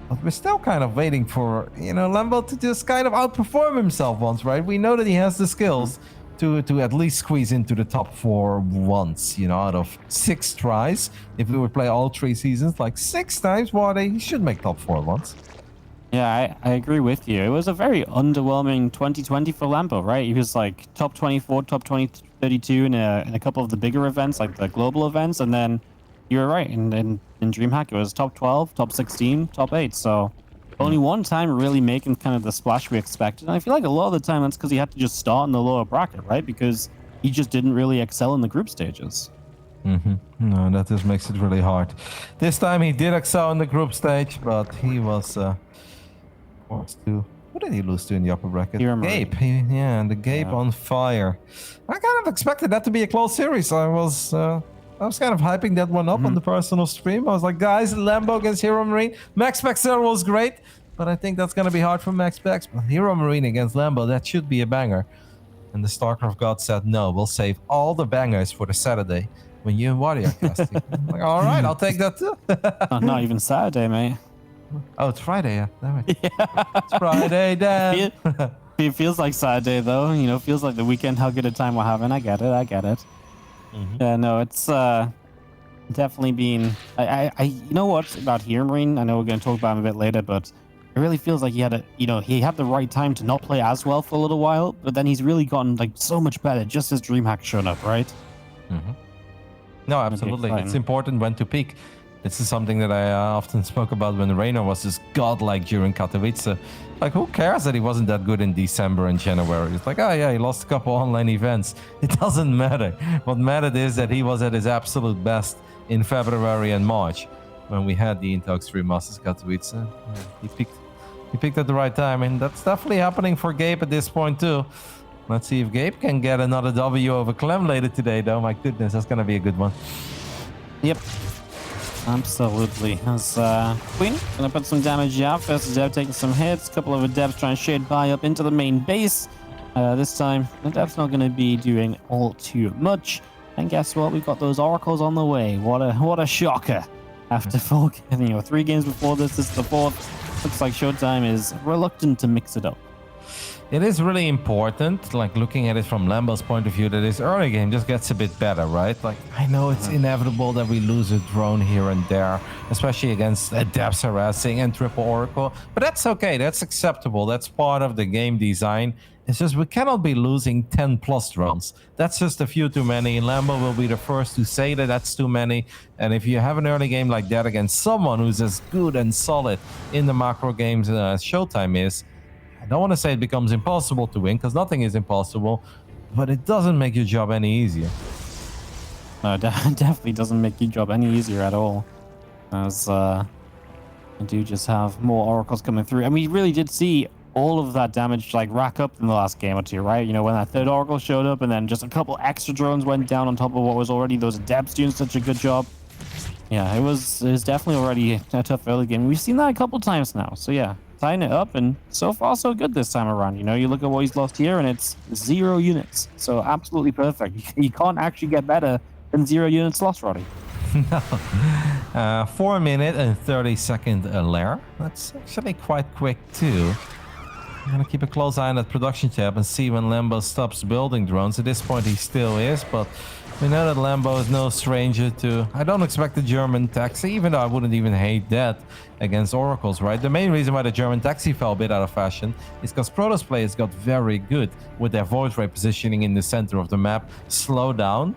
but we're still kind of waiting for, Lambo to just kind of outperform himself once, right? We know that he has the skills to at least squeeze into the top 4 once, out of 6 tries. If we would play all 3 seasons, like 6 times, he should make top 4 once. Yeah, I agree with you. It was a very underwhelming 2020 for Lambo, right? He was like top 24, top 32 in a couple of the bigger events, like the global events, and then you were right. In DreamHack, it was top 12, top 16, top 8. So only one time really making kind of the splash we expected. And I feel like a lot of the time that's because he had to just start in the lower bracket, right? Because he just didn't really excel in the group stages. No, that just makes it really hard. This time he did excel in the group stage, but he was forced to. Who did he lose to in the upper bracket? Gabe. And the Gabe on fire. I kind of expected that to be a close series. I was kind of hyping that one up on the personal stream. I was like, guys, Lambo against Hero Marine. Max Baxter was great, but I think that's going to be hard for Max Bax. But Hero Marine against Lambo, that should be a banger. And the StarCraft god said, no, we'll save all the bangers for the Saturday when you and Waddy are casting. I'm like, all right, I'll take that too. Not even Saturday, mate. Oh, it's Friday, yeah. Damn it. It's Friday, Dan. It feels like Saturday, though. Feels like the weekend, how good a time we're having. I get it. Yeah, no, it's definitely been... You know what about Hero Marine? I know we're going to talk about him a bit later, but it really feels like he had he had the right time to not play as well for a little while, but then he's really gotten like so much better just as DreamHack showed up, right? No, absolutely. It's important when to peak. This is something that I often spoke about when Reina was just godlike during Katowice. Like, who cares that he wasn't that good in December and January? It's like, oh yeah, he lost a couple online events. It doesn't matter. What mattered is that he was at his absolute best in February and March when we had the Into Extreme Masters Katowice. He picked at the right time, and that's definitely happening for Gabe at this point too. Let's see if Gabe can get another W over Clem later today, though. My goodness, that's going to be a good one. Yep. Absolutely. As Queen gonna put some damage out. First Dev taking some hits. A couple of Adepts trying to shade by up into the main base. This time, the Adept's not gonna be doing all too much. And guess what? We've got those Oracles on the way. What a shocker! After 3 games before this is the 4th. Looks like ShoWTimE is reluctant to mix it up. It is really important, like looking at it from Lambo's point of view, that his early game just gets a bit better, right? Like, I know it's inevitable that we lose a drone here and there, especially against Adepts harassing and triple Oracle, but that's okay, that's acceptable, that's part of the game design. It's just we cannot be losing 10 plus drones. That's just a few too many. Lambo will be the first to say that that's too many. And if you have an early game like that against someone who's as good and solid in the macro games as ShoWTimE is, I don't want to say it becomes impossible to win, because nothing is impossible, but it doesn't make your job any easier. No, it definitely doesn't make your job any easier at all. As I do just have more Oracles coming through. And we really did see all of that damage like rack up in the last game or two, right? When that 3rd Oracle showed up and then just a couple extra drones went down on top of what was already those Adepts doing such a good job. Yeah, it was definitely already a tough early game. We've seen that a couple times now. So yeah, tying it up, and so far so good this time around. You look at what he's lost here and it's 0 units. So absolutely perfect. You can't actually get better than 0 units lost, Roddy. No. 4 minute and 30 second lair. That's actually quite quick too. I'm gonna keep a close eye on that production tab and see when Lambo stops building drones. At this point, he still is, but we know that Lambo is no stranger to... I don't expect the German taxi, even though I wouldn't even hate that against Oracles, right? The main reason why the German taxi fell a bit out of fashion is because Protoss players got very good with their void ray positioning in the center of the map. Slow down.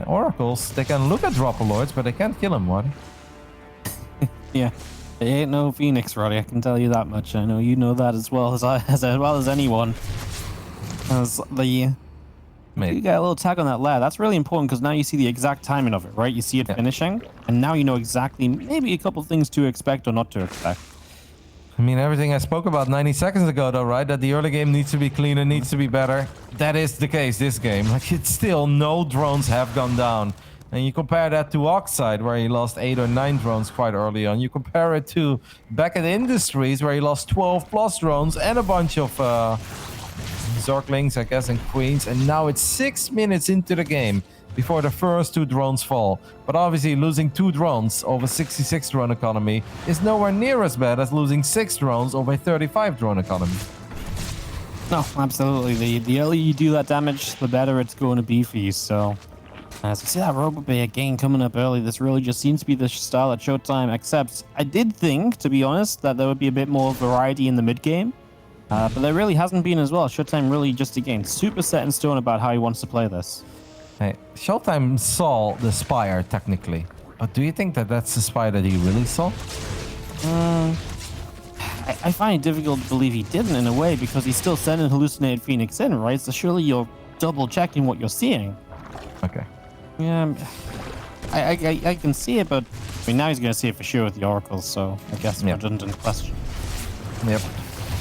Oracles, they can look at Dropperlords, but they can't kill them, Marty. Yeah. They ain't no Phoenix, Roddy. I can tell you that much. I know you know that as well as anyone. As the... You get a little tag on that layer. That's really important because now you see the exact timing of it, right? You see it finishing, and now you know exactly maybe a couple things to expect or not to expect. I mean, everything I spoke about 90 seconds ago, though, right? That the early game needs to be cleaner, needs to be better. That is the case this game. Like, it's still no drones have gone down. And you compare that to Oxide, where he lost 8 or 9 drones quite early on. You compare it to Beckett Industries, where he lost 12 plus drones and a bunch of Zerglings, I guess, and Queens. And now it's 6 minutes into the game before the first 2 drones fall. But obviously, losing 2 drones over 66 drone economy is nowhere near as bad as losing 6 drones over a 35 drone economy. No, absolutely. The earlier you do that damage, the better it's going to be for you. So... as we see that Robot Bay again coming up early, this really just seems to be the style at ShoWTimE, except I did think, to be honest, that there would be a bit more variety in the mid-game. But there really hasn't been as well. ShoWTimE really just, again, super set in stone about how he wants to play this. Hey, ShoWTimE saw the Spire, technically. But do you think that that's the Spire that he really saw? I find it difficult to believe he didn't, in a way, because he's still sending Hallucinated Phoenix in, right? So surely you're double-checking what you're seeing. Okay. Yeah, I can see it, but I mean, now he's going to see it for sure with the Oracles, so I guess redundant question. Yep.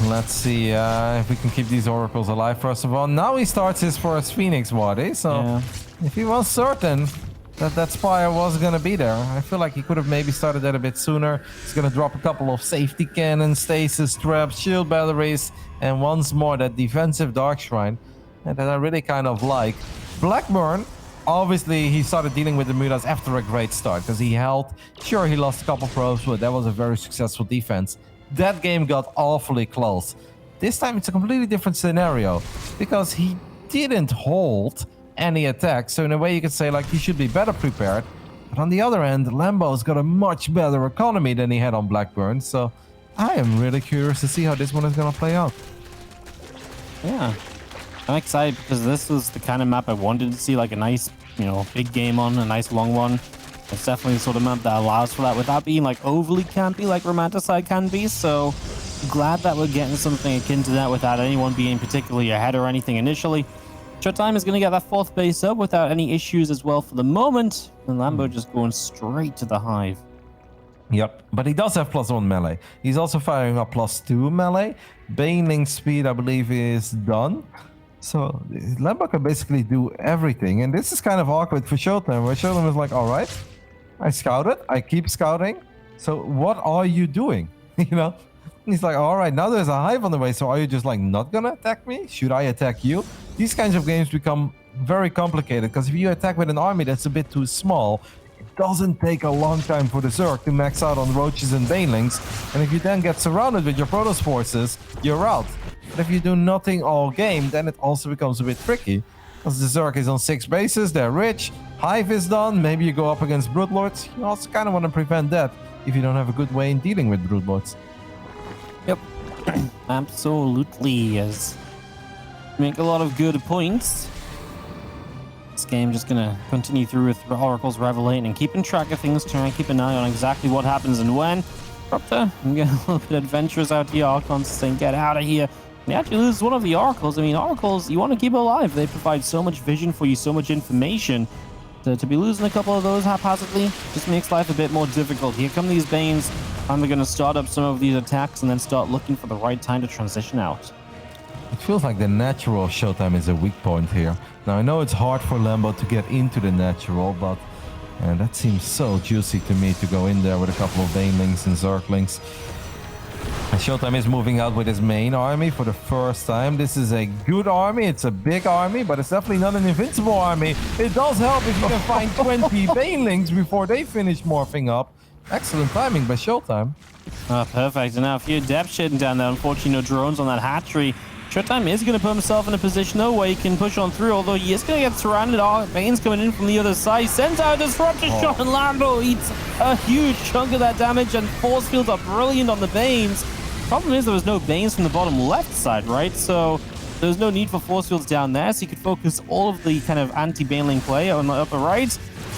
Let's see if we can keep these Oracles alive, first of all. Now he starts his first Phoenix, Waddy, so if he was certain that that Spire was going to be there, I feel like he could have maybe started that a bit sooner. He's going to drop a couple of safety cannons, stasis traps, shield batteries, and once more that defensive Dark Shrine that I really kind of like. Blackburn, obviously, he started dealing with the Mutas after a great start because he held. Sure, he lost a couple probes, but that was a very successful defense. That game got awfully close. This time, it's a completely different scenario because he didn't hold any attacks. So in a way, you could say like he should be better prepared. But on the other end, Lambo's got a much better economy than he had on Blackburn. So I am really curious to see how this one is going to play out. Yeah. I'm excited because this was the kind of map I wanted to see, like a nice, big game on, a nice long one. It's definitely the sort of map that allows for that without being like overly campy like Romanticide can be. So glad that we're getting something akin to that without anyone being particularly ahead or anything initially. ShoWTimE is going to get that 4th base up without any issues as well for the moment. And Lambo just going straight to the hive. Yep, but he does have +1 melee. He's also firing up +2 melee. Baneling speed, I believe, is done. So Lambo can basically do everything. And this is kind of awkward for ShoWTimE, where ShoWTimE is like, all right, I scouted, I keep scouting. So what are you doing? He's like, all right, now there's a hive on the way. So are you just like not gonna attack me? Should I attack you? These kinds of games become very complicated because if you attack with an army that's a bit too small, it doesn't take a long time for the Zerg to max out on roaches and banelings. And if you then get surrounded with your Protoss forces, you're out. But if you do nothing all game, then it also becomes a bit tricky. Because the Zerg is on 6 bases, they're rich, hive is done, maybe you go up against Broodlords. You also kind of want to prevent that if you don't have a good way in dealing with Broodlords. Yep, absolutely. Yes. Make a lot of good points. This game just gonna continue through with Oracles revelating and keeping track of things, trying to keep an eye on exactly what happens and when. Corruptor, I'm getting a little bit adventurous out here. Archons saying, get out of here. And he actually loses one of the Oracles. I mean, Oracles, you want to keep alive. They provide so much vision for you, so much information. To be losing a couple of those haphazardly just makes life a bit more difficult. Here come these Banes. I'm going to start up some of these attacks and then start looking for the right time to transition out. It feels like the natural ShoWTimE is a weak point here. Now, I know it's hard for Lambo to get into the natural, but that seems so juicy to me to go in there with a couple of Banelings and Zerglings. And ShoWTimE is moving out with his main army for the first time. This is a good army. It's a big army, but it's definitely not an invincible army. It does help if you can find 20 Banelings before they finish morphing up. Excellent timing by ShoWTimE. Oh, perfect. And now a few depth shitting down there. Unfortunately, no drones on that hatchery. ShoWTimE is going to put himself in a position, though, where he can push on through, although he is going to get surrounded. Bane's coming in from the other side. He sends out a disruptor shot, and Lambo eats a huge chunk of that damage, and force fields are brilliant on the Banes. Problem is, there was no Banes from the bottom left side, right? So there's no need for force fields down there, so you could focus all of the kind of anti-Baneling play on the upper right.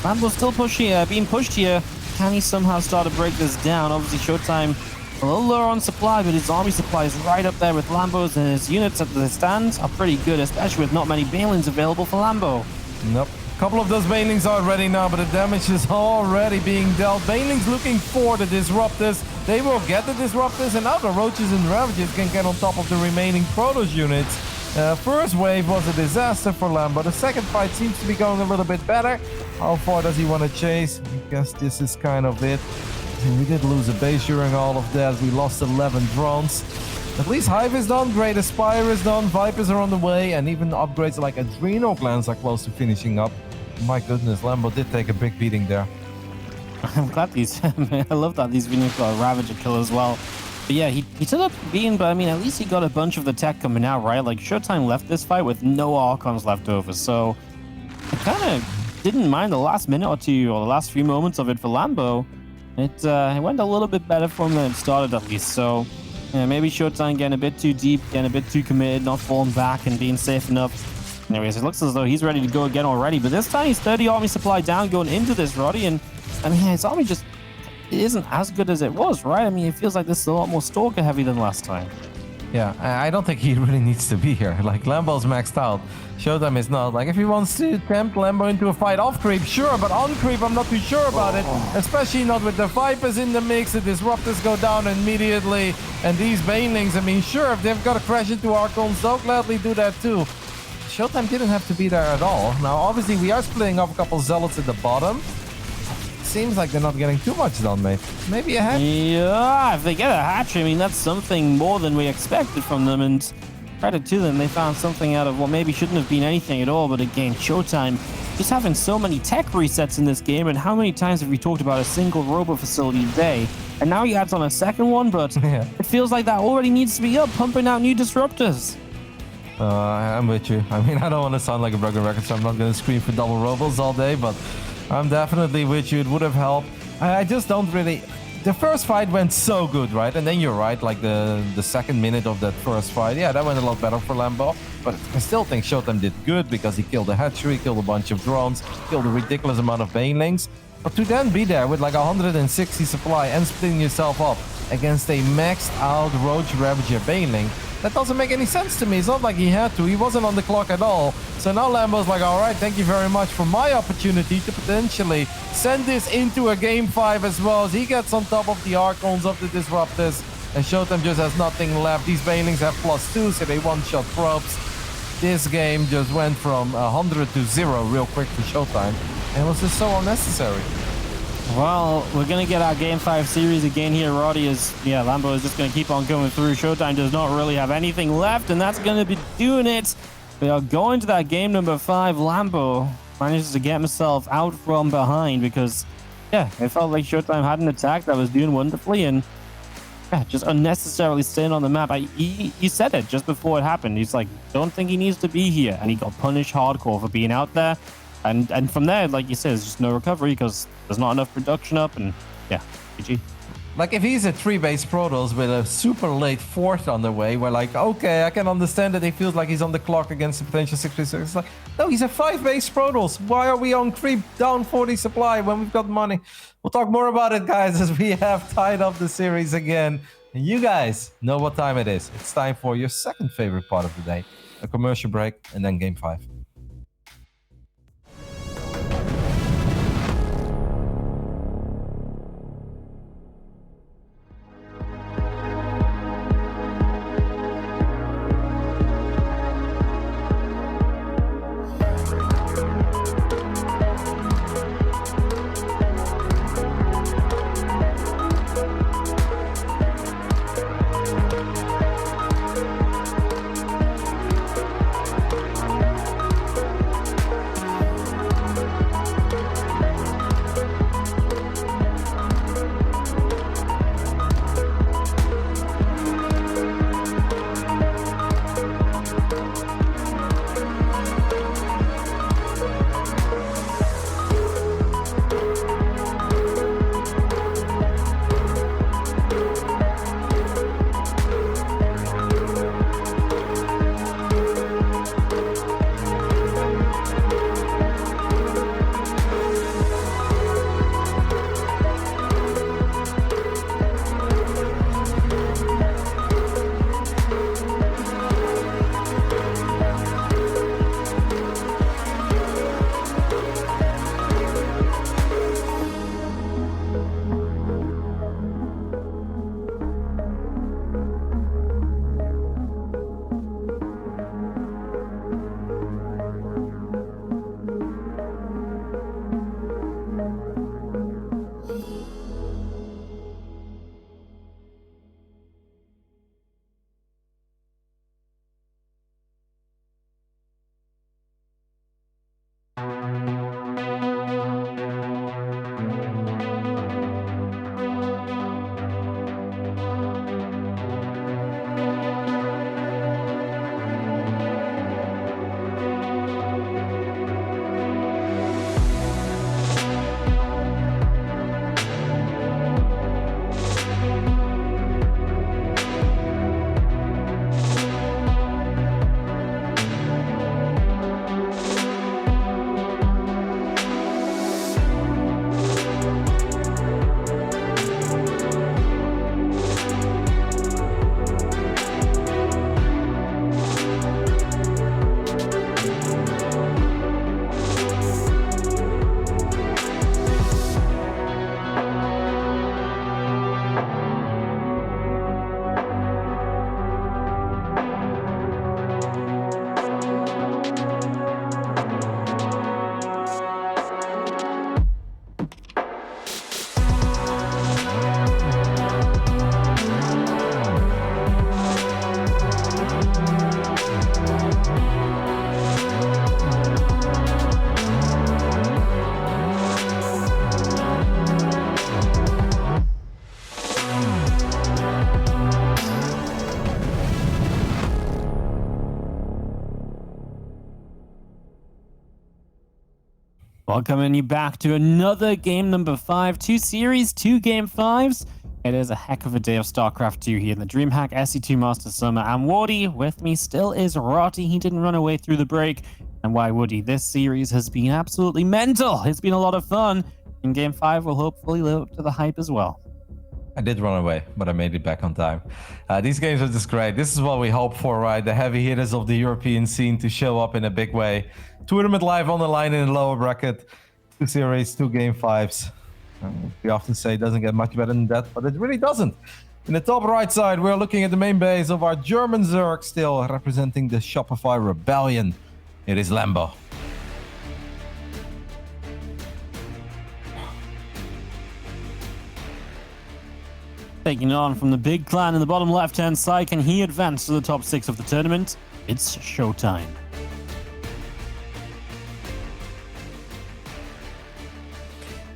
Lambo's still pushing, being pushed here. Can he somehow start to break this down? Obviously, ShoWTimE a little lower on supply, but his army supply is right up there with Lambo's, and his units at the stands are pretty good, especially with not many Banelings available for Lambo. Nope. A couple of those Banelings are ready now, but the damage is already being dealt. Banelings looking for the Disruptors. They will get the Disruptors, and now the Roaches and Ravages can get on top of the remaining Protoss units. First wave was a disaster for Lambo. The second fight seems to be going a little bit better. How far does he want to chase? I guess this is kind of it. We did lose a base during all of that. We lost 11 drones. At least Hive is done, Great Aspire is done, Vipers are on the way, and even upgrades like Adrenal Glands are close to finishing up. My goodness, Lambo did take a big beating there. I'm glad these... I love that these Venus got a Ravager kill as well. But yeah, he took up being, but I mean, at least he got a bunch of the tech coming out, right? Like, ShoWTimE left this fight with no Archons left over, so I kind of didn't mind the last minute or two, or the last few moments of it for Lambo. It went a little bit better for him than it started, at least, so yeah, maybe ShoWTimE getting a bit too deep, getting a bit too committed, not falling back and being safe enough. Anyways, it looks as though he's ready to go again already, but this time he's 30 army supply down going into this, Roddy, and I mean, his army just isn't as good as it was, right? I mean, it feels like this is a lot more Stalker heavy than last time. Yeah, I don't think he really needs to be here. Like, Lambo's maxed out. ShoWTimE is not. Like, if he wants to tempt Lambo into a fight off creep, sure, but on creep, I'm not too sure about it. Especially not with the Vipers in the mix. The Disruptors go down immediately. And these Banelings, I mean, sure, if they've got to crash into Archons, they'll gladly do that too. ShoWTimE didn't have to be there at all. Now, obviously, we are splitting off a couple Zealots at the bottom. Seems like they're not getting too much done, mate. Maybe a hatch? Yeah, if they get a hatch, I mean, that's something more than we expected from them, and credit to them, they found something out of what maybe shouldn't have been anything at all, but again, ShoWTimE just having so many tech resets in this game, and how many times have we talked about a single robo facility today? And now he adds on a second one, but it feels like that already needs to be up, pumping out new Disruptors. I'm with you. I mean, I don't want to sound like a broken record, so I'm not going to scream for double robos all day, but I'm definitely with you. It would have helped. I just don't really... The first fight went so good, right? And then you're right, like the second minute of that first fight, yeah, that went a lot better for Lambo. But I still think ShoWTimE did good because he killed a hatchery, killed a bunch of drones, killed a ridiculous amount of Banelings. But to then be there with like 160 supply and splitting yourself up against a maxed out Roach Ravager Baneling, that doesn't make any sense to me. It's not like he had to. He wasn't on the clock at all. So now Lambo's like, all right, thank you very much for my opportunity to potentially send this into a game 5 as well, as he gets on top of the Archons of the Disruptors. And ShoWTimE just has nothing left. These Banelings have +2, so they one-shot probes. This game just went from 100 to 0 real quick for ShoWTimE. And it was just so unnecessary. Well, we're going to get our Game 5 series again here, Roddy, as, yeah, Lambo is just going to keep on going through. ShoWTimE does not really have anything left, and that's going to be doing it. We are going to that game number 5. Lambo manages to get himself out from behind because, yeah, it felt like ShoWTimE had an attack that was doing wonderfully, and, yeah, just unnecessarily staying on the map. He said it just before it happened. He's like, don't think he needs to be here, and he got punished hardcore for being out there. And from there, like you said, there's just no recovery because there's not enough production up, and yeah, GG. Like, if he's a 3-base Protoss with a super late 4th on the way, we're like, okay, I can understand that he feels like he's on the clock against a potential 6-3-6. It's like, no, he's a 5-base Protoss. Why are we on creep down 40 supply when we've got money? We'll talk more about it, guys, as we have tied up the series again. And you guys know what time it is. It's time for your second favorite part of the day, a commercial break, and then game 5. Welcoming you back to another game number 5, 2 series, 2 game 5s. It is a heck of a day of StarCraft 2 here in the DreamHack SC2 Master Summer. And Woody with me still is Rotty. He didn't run away through the break. And why would he? This series has been absolutely mental. It's been a lot of fun. And game 5 will hopefully live up to the hype as well. I did run away, but I made it back on time. These games are just great. This is what we hope for, right? The heavy hitters of the European scene to show up in a big way. Tournament live on the line in the lower bracket. 2 series, 2 game 5s. We often say it doesn't get much better than that, but it really doesn't. In the top right side, we're looking at the main base of our German Zerg, still representing the Shopify Rebellion. It is Lambo. Taking on from the big clan in the bottom left-hand side, can he advance to the top 6 of the tournament? It's ShoWTimE.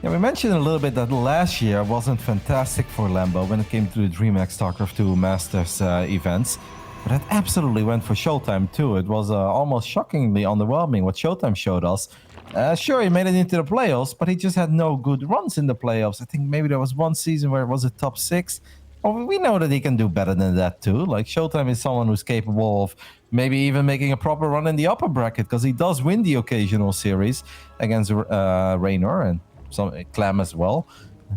Yeah, we mentioned a little bit that last year wasn't fantastic for Lambo when it came to the DreamHack StarCraft 2 Masters events. But that absolutely went for ShoWTimE too. It was almost shockingly underwhelming what ShoWTimE showed us. Sure, he made it into the playoffs, but he just had no good runs in the playoffs. I think maybe there was one season where it was a top 6. Well, we know that he can do better than that too. Like, ShoWTimE is someone who's capable of maybe even making a proper run in the upper bracket, because he does win the occasional series against Raynor and some Clam as well.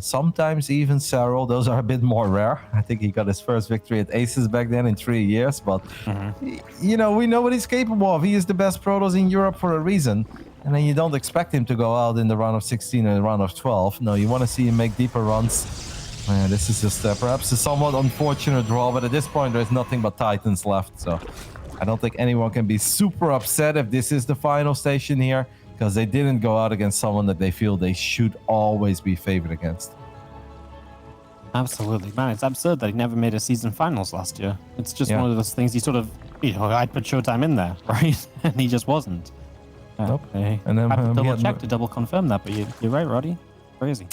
Sometimes even Sarrel. Those are a bit more rare. I think he got his first victory at Aces back then in 3 years. But, you know, we know what he's capable of. He is the best Protoss in Europe for a reason. And then you don't expect him to go out in the round of 16 or the round of 12. No, you want to see him make deeper runs. This is just perhaps a somewhat unfortunate draw. But at this point, there's nothing but Titans left. So I don't think anyone can be super upset if this is the final station here, because they didn't go out against someone that they feel they should always be favored against. Absolutely, man. It's absurd that he never made a season finals last year. It's just one of those things you sort of, I'd put ShoWTimE in there, right? And he just wasn't. Nope. And then I have to double check to double confirm that, but you're right, Roddy. Crazy.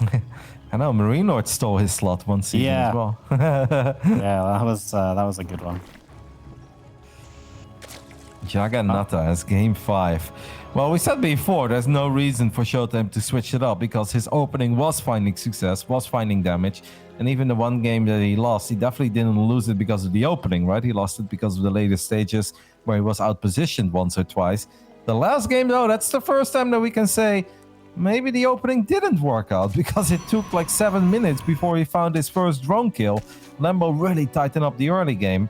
I know, Marine Lord stole his slot one season as well. Yeah, that was a good one. Jagannatha as game 5. Well, we said before, there's no reason for ShoWTimE to switch it up, because his opening was finding success, was finding damage, and even the one game that he lost, he definitely didn't lose it because of the opening, right? He lost it because of the later stages where he was outpositioned once or twice. The last game, though, that's the first time that we can say maybe the opening didn't work out, because it took like 7 minutes before he found his first drone kill. Lambo really tightened up the early game.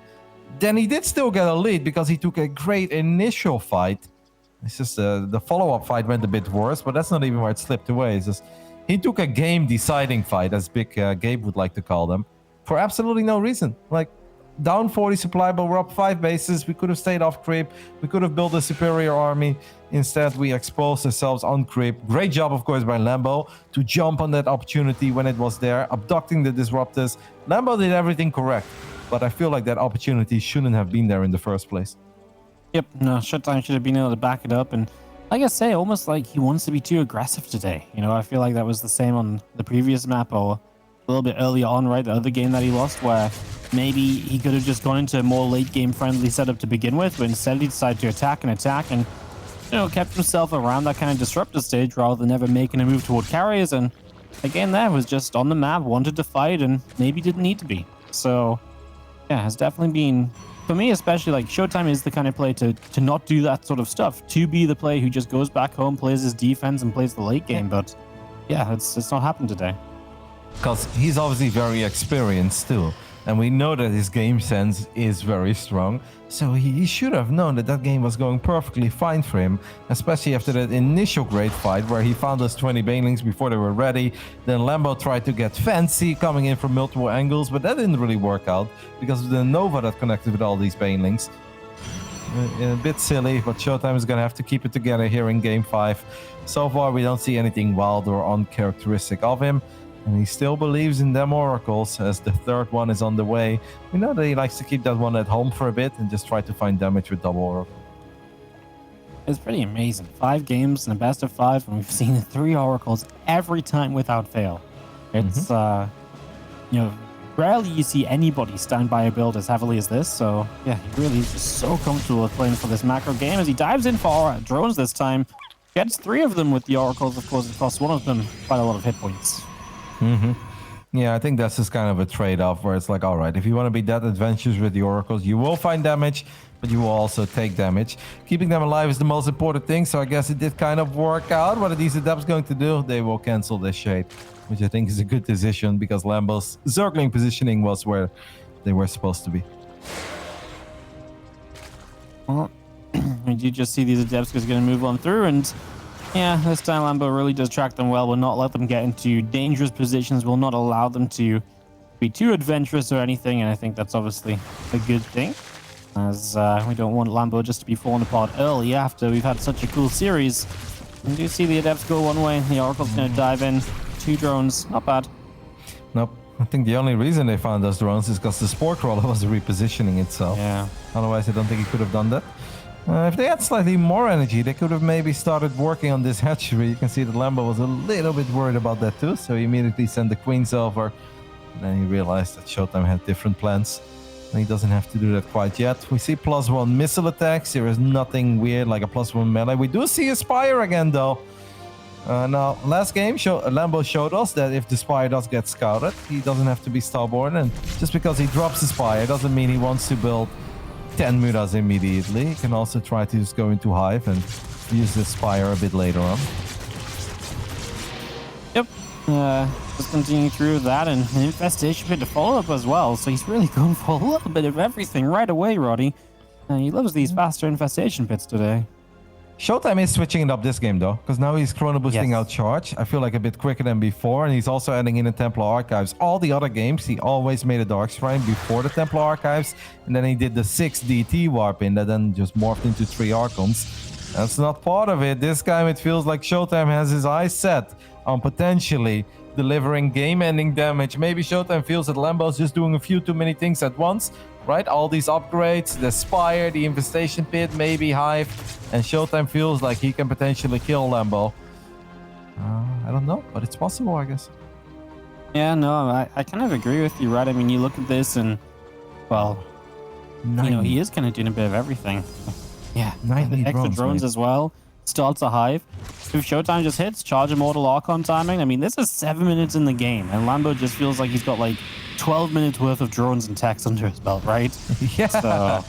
Then he did still get a lead because he took a great initial fight. It's just the follow-up fight went a bit worse, but that's not even where it slipped away. It's just he took a game-deciding fight, as Big Gabe would like to call them, for absolutely no reason. Like, down 40 supply, but we're up 5 bases. We could have stayed off creep. We could have built a superior army. Instead, we exposed ourselves on creep. Great job, of course, by Lambo to jump on that opportunity when it was there, abducting the disruptors. Lambo did everything correct, but I feel like that opportunity shouldn't have been there in the first place. Yep, no, ShoWTimE should have been able to back it up. And like I say, almost like he wants to be too aggressive today. You know, I feel like that was the same on the previous map, or a little bit earlier on, right? The other game that he lost, where maybe he could have just gone into a more late game friendly setup to begin with, but instead he decided to attack and, you know, kept himself around that kind of disruptor stage rather than ever making a move toward carriers. And again, there was just on the map, wanted to fight, and maybe didn't need to be. So yeah, has definitely been, for me especially, like, ShoWTimE is the kind of play to not do that sort of stuff, to be the player who just goes back home, plays his defense, and plays the late game. But yeah, it's not happened today. Because he's obviously very experienced too, and we know that his game sense is very strong, so he should have known that that game was going perfectly fine for him, especially after that initial great fight where he found those 20 banelings before they were ready. Then Lambo tried to get fancy, coming in from multiple angles, but that didn't really work out because of the Nova that connected with all these banelings. A bit silly, but ShoWTimE is going to have to keep it together here in game 5. So far, we don't see anything wild or uncharacteristic of him. And he still believes in them oracles, as the third one is on the way. We know that he likes to keep that one at home for a bit and just try to find damage with double oracle. It's pretty amazing. 5 games in a best of 5, and we've seen 3 oracles every time without fail. It's, you know, rarely you see anybody stand by a build as heavily as this. So yeah, he really is just so comfortable with playing for this macro game as he dives in for drones this time. Gets 3 of them with the oracles, of course. It costs one of them quite a lot of hit points. Yeah, I think that's just kind of a trade-off where it's like, all right, if you want to be that adventurous with the oracles, you will find damage, but you will also take damage. Keeping them alive is the most important thing, so I guess it did kind of work out. What are these adepts going to do? They will cancel this shade, which I think is a good decision because Lambo's circling positioning was where they were supposed to be. Well, we do just see these adepts going to move on through, and yeah, this time Lambo really does track them well. Will not let them get into dangerous positions. Will not allow them to be too adventurous or anything. And I think that's obviously a good thing, as we don't want Lambo just to be falling apart early after we've had such a cool series. We do see the adepts go one way. The oracle's going to dive in. 2 drones, not bad. Nope. I think the only reason they found those drones is because the spore crawler was repositioning itself. Yeah. Otherwise, I don't think he could have done that. If they had slightly more energy, they could have maybe started working on this hatchery. You can see that Lambo was a little bit worried about that too, so he immediately sent the queens over. And then he realized that ShoWTimE had different plans. And he doesn't have to do that quite yet. We see +1 missile attacks. There is nothing weird like a +1 melee. We do see a Spire again though. Now, last game, Lambo showed us that if the Spire does get scouted, he doesn't have to be stubborn. And just because he drops the Spire doesn't mean he wants to build 10 Muras immediately. You can also try to just go into Hive and use the Spire a bit later on. Yep. Just continue through that, and an infestation pit to follow up as well. So he's really going for a little bit of everything right away, Roddy. He loves these faster infestation pits today. ShoWTimE is switching it up this game though, because now he's chrono boosting out charge. I feel like a bit quicker than before, and he's also adding in the Templar Archives. All the other games, he always made a Dark Shrine before the Templar Archives, and then he did the 6 DT warp in that then just morphed into 3 Archons. That's not part of it. This time it feels like ShoWTimE has his eyes set on potentially delivering game-ending damage. Maybe ShoWTimE feels that Lambo's just doing a few too many things at once, right? All these upgrades, the Spire, the Infestation Pit, maybe Hive, and ShoWTimE feels like he can potentially kill Lambo. I don't know, but it's possible, I guess. Yeah, no, I kind of agree with you, right? I mean, you look at this and, well, you know, he is kind of doing a bit of everything. Yeah, 90 extra drones as well. Starts a Hive. If ShoWTimE just hits, charge Immortal Archon timing. I mean, this is 7 minutes in the game, and Lambo just feels like he's got like 12 minutes worth of drones and techs under his belt, right? Yeah. So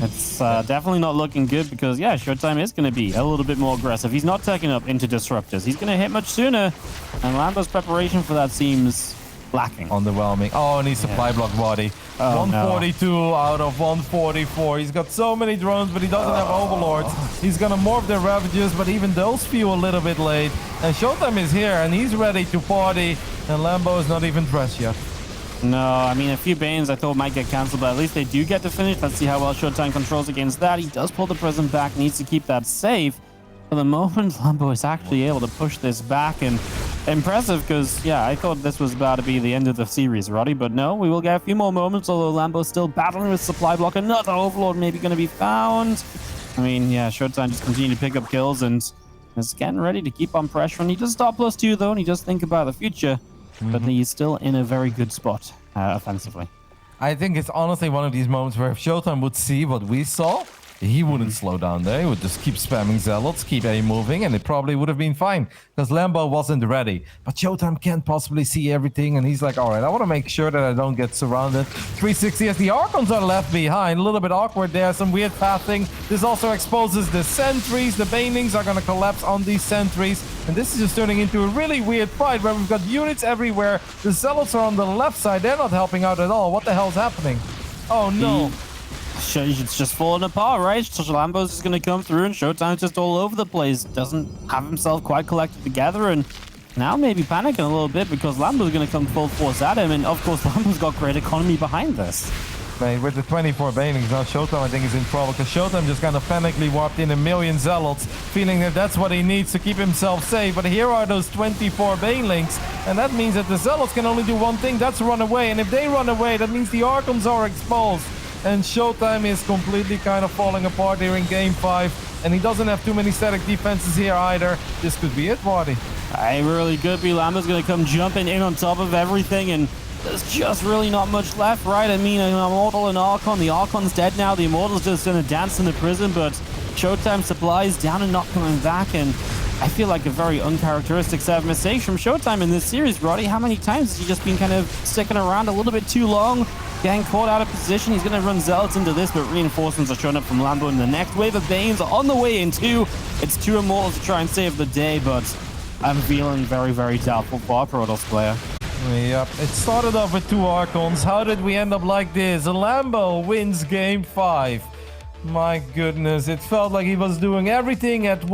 it's definitely not looking good because, yeah, ShoWTimE is going to be a little bit more aggressive. He's not taking up into disruptors. He's going to hit much sooner, and Lambo's preparation for that seems lacking. Underwhelming. Oh, and he's supply block body. Oh, 142 out of 144. He's got so many drones, but he doesn't have overlords. He's gonna morph their ravages, but even those feel a little bit late. And ShoWTimE is here, and he's ready to party. And Lambo is not even dressed yet. No, I mean, a few Banes I thought might get cancelled, but at least they do get to finish. Let's see how well ShoWTimE controls against that. He does pull the Prism back, needs to keep that safe. For the moment, Lambo is actually able to push this back, and impressive because, yeah, I thought this was about to be the end of the series, Roddy, but no, we will get a few more moments, although Lambo's still battling with supply block. Another Overlord maybe going to be found. I mean, yeah, ShoWTimE just continue to pick up kills and is getting ready to keep on pressuring. He does start +2 though, and he does think about the future, but he's still in a very good spot offensively. I think it's honestly one of these moments where if ShoWTimE would see what we saw, he wouldn't slow down there. He would just keep spamming Zealots, keep A moving, and it probably would have been fine because Lambo wasn't ready. But ShoWTimE can't possibly see everything, and he's like, all right, I want to make sure that I don't get surrounded. 360 as the Archons are left behind. A little bit awkward there, some weird pathing. This also exposes the sentries. The Banelings are going to collapse on these sentries. And this is just turning into a really weird fight where we've got units everywhere. The Zealots are on the left side. They're not helping out at all. What the hell's happening? Oh, no. It's just falling apart, right? Lambo's just going to come through and ShoWTime's just all over the place. Doesn't have himself quite collected together, and now maybe panicking a little bit because Lambo's going to come full force at him, and of course Lambo's got great economy behind this. Mate, with the 24 Banelings, now ShoWTimE I think is in trouble because ShoWTimE just kind of panically warped in 1 million Zealots, feeling that that's what he needs to keep himself safe. But here are those 24 Banelings, and that means that the Zealots can only do one thing, that's run away. And if they run away, that means the Archons are exposed. And ShoWTimE is completely kind of falling apart here in Game 5. And he doesn't have too many static defenses here either. This could be it, Marty. I really could be. Lambo's going to come jumping in on top of everything, and there's just really not much left, right? I mean, an Immortal and Archon. The Archon's dead now. The Immortal's just going to dance in the prison, but ShoWTimE supplies down and not coming back, and I feel like a very uncharacteristic set of mistakes from ShoWTimE in this series, Roddy. How many times has he just been kind of sticking around a little bit too long, getting caught out of position? He's going to run Zealots into this, but reinforcements are showing up from Lambo in the next wave of Banes on the way in too. It's 2 Immortals to try and save the day, but I'm feeling very, very doubtful for our Protoss player. Yep, it started off with 2 Archons. How did we end up like this? A Lambo wins game 5. My goodness, it felt like he was doing everything at